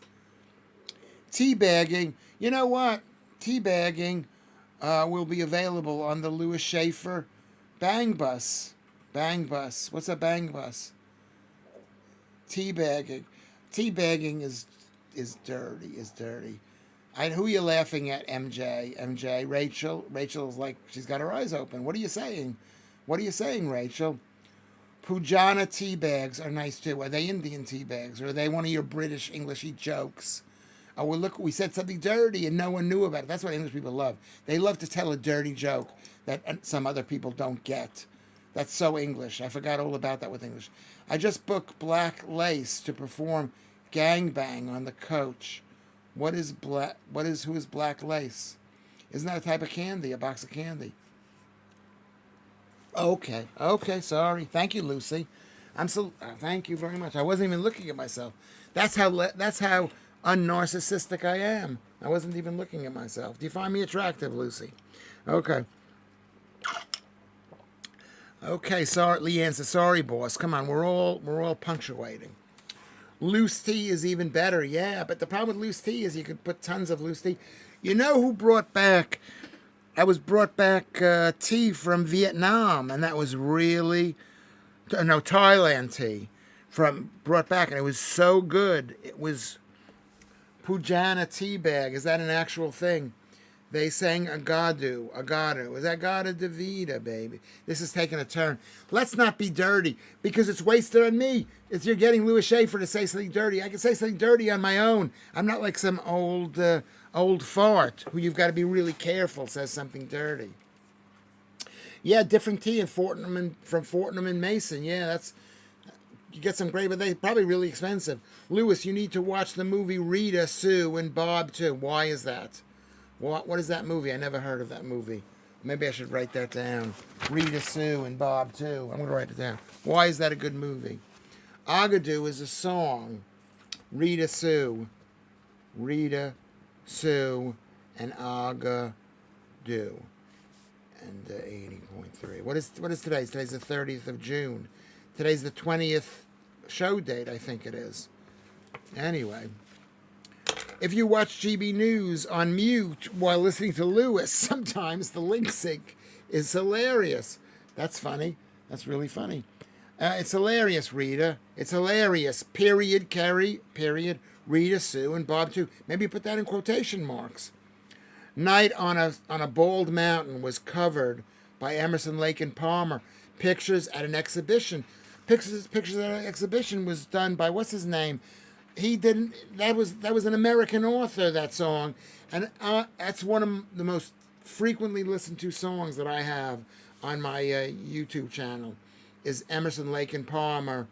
A: Tea bagging. You know what? Tea bagging will be available on the Lewis Schaffer Bang Bus. Bang Bus. What's a Bang Bus? Tea bagging. Tea bagging is dirty. Who are you laughing at, MJ? MJ, Rachel. Rachel's like, she's got her eyes open. What are you saying? What are you saying, Rachel? Pujana tea bags are nice too. Are they Indian tea bags? Or are they one of your British Englishy jokes? Oh, well, look, we said something dirty and no one knew about it. That's what English people love. They love to tell a dirty joke that some other people don't get. That's so English. I forgot all about that with English. I just booked Black Lace to perform Gangbang on the coach. Who is Black Lace? Isn't that a type of candy, a box of candy? Okay, sorry. Thank you, Lucy. Thank you very much. I wasn't even looking at myself. That's how unnarcissistic I am. I wasn't even looking at myself. Do you find me attractive, Lucy? Okay. Okay, sorry, Leanne says, sorry, boss. Come on, we're all punctuating. Loose tea is even better, yeah. But the problem with loose tea is you could put tons of loose tea. You know who brought back? I was brought back tea from Vietnam, and that was really no Thailand tea brought back, and it was so good. It was Pujana tea bag. Is that an actual thing? They sang Agadu. Is that Agada Davida, baby? This is taking a turn. Let's not be dirty, because it's wasted on me. If you're getting Lewis Schaffer to say something dirty, I can say something dirty on my own. I'm not like some old fart who you've got to be really careful says something dirty. Yeah, different tea from Fortnum and Mason. Yeah, you get some great, but they're probably really expensive. Lewis, you need to watch the movie Rita, Sue, and Bob too. Why is that? What is that movie? I never heard of that movie. Maybe I should write that down. Rita, Sue, and Bob too. I'm going to write it down. Why is that a good movie? Agadu is a song. Rita, Sue, and Agadu. And 80.3. What is today? Today's the 30th of June. Today's the 20th show date, I think it is. Anyway. If you watch GB News on mute while listening to Lewis, sometimes the link sync is hilarious. That's funny. That's really funny. It's hilarious, Rita. It's hilarious. Period, Carrie. Period. Rita, Sue, and Bob too. Maybe put that in quotation marks. Night on a bald mountain was covered by Emerson, Lake and Palmer. Pictures at an exhibition. Pictures at an exhibition was done by what's his name? He didn't. That was an American author. That song, and that's one of the most frequently listened to songs that I have on my YouTube channel. Is Emerson, Lake and Palmer.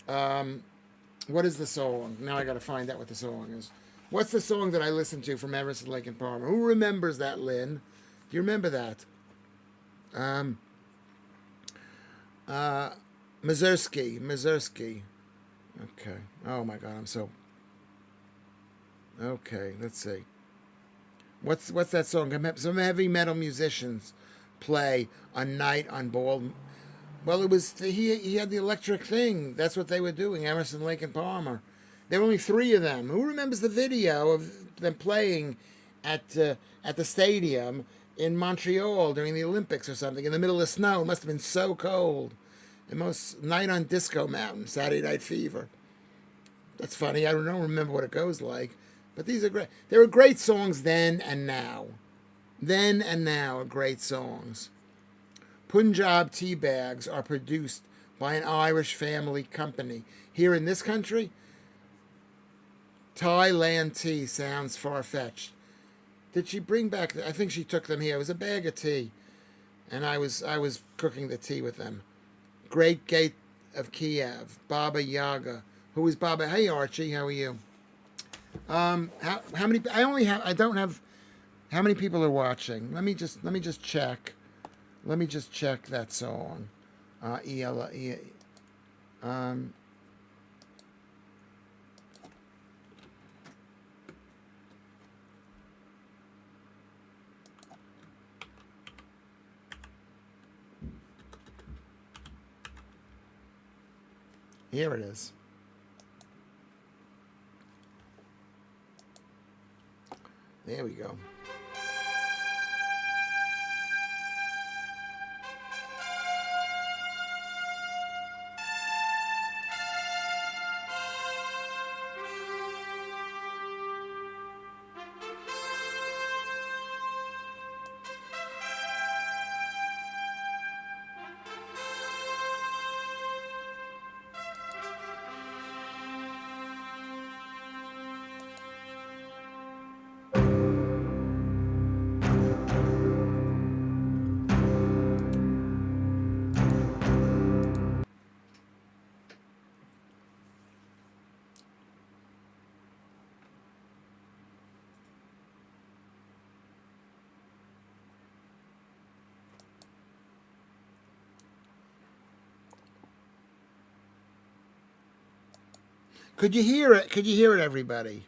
A: What is the song? Now I got to find out what the song is. What's the song that I listen to from Emerson, Lake and Palmer? Who remembers that, Lynn? Do you remember that? Mazursky. Okay. Oh my God, I'm so. Okay, let's see. What's that song? Some heavy metal musicians play a night on bald. Well, it was he had the electric thing. That's what they were doing. Emerson, Lake and Palmer. There were only 3 of them. Who remembers the video of them playing at the stadium in Montreal during the Olympics or something in the middle of snow? It must have been so cold. The most Night on Disco Mountain, Saturday Night Fever. That's funny. I don't remember what it goes like. But these are great. There were great songs then and now. Then and now are great songs. Punjab tea bags are produced by an Irish family company. Here in this country, Thailand tea sounds far-fetched. Did she bring back? I think she took them here. It was a bag of tea, and I was cooking the tea with them. Great Gate of Kiev, Baba Yaga. Who is Baba? Hey Archie, how are you? How many? I don't have. How many people are watching? Let me just check. Let me just check that song. Here it is. There we go. Could you hear it? Could you hear it, everybody?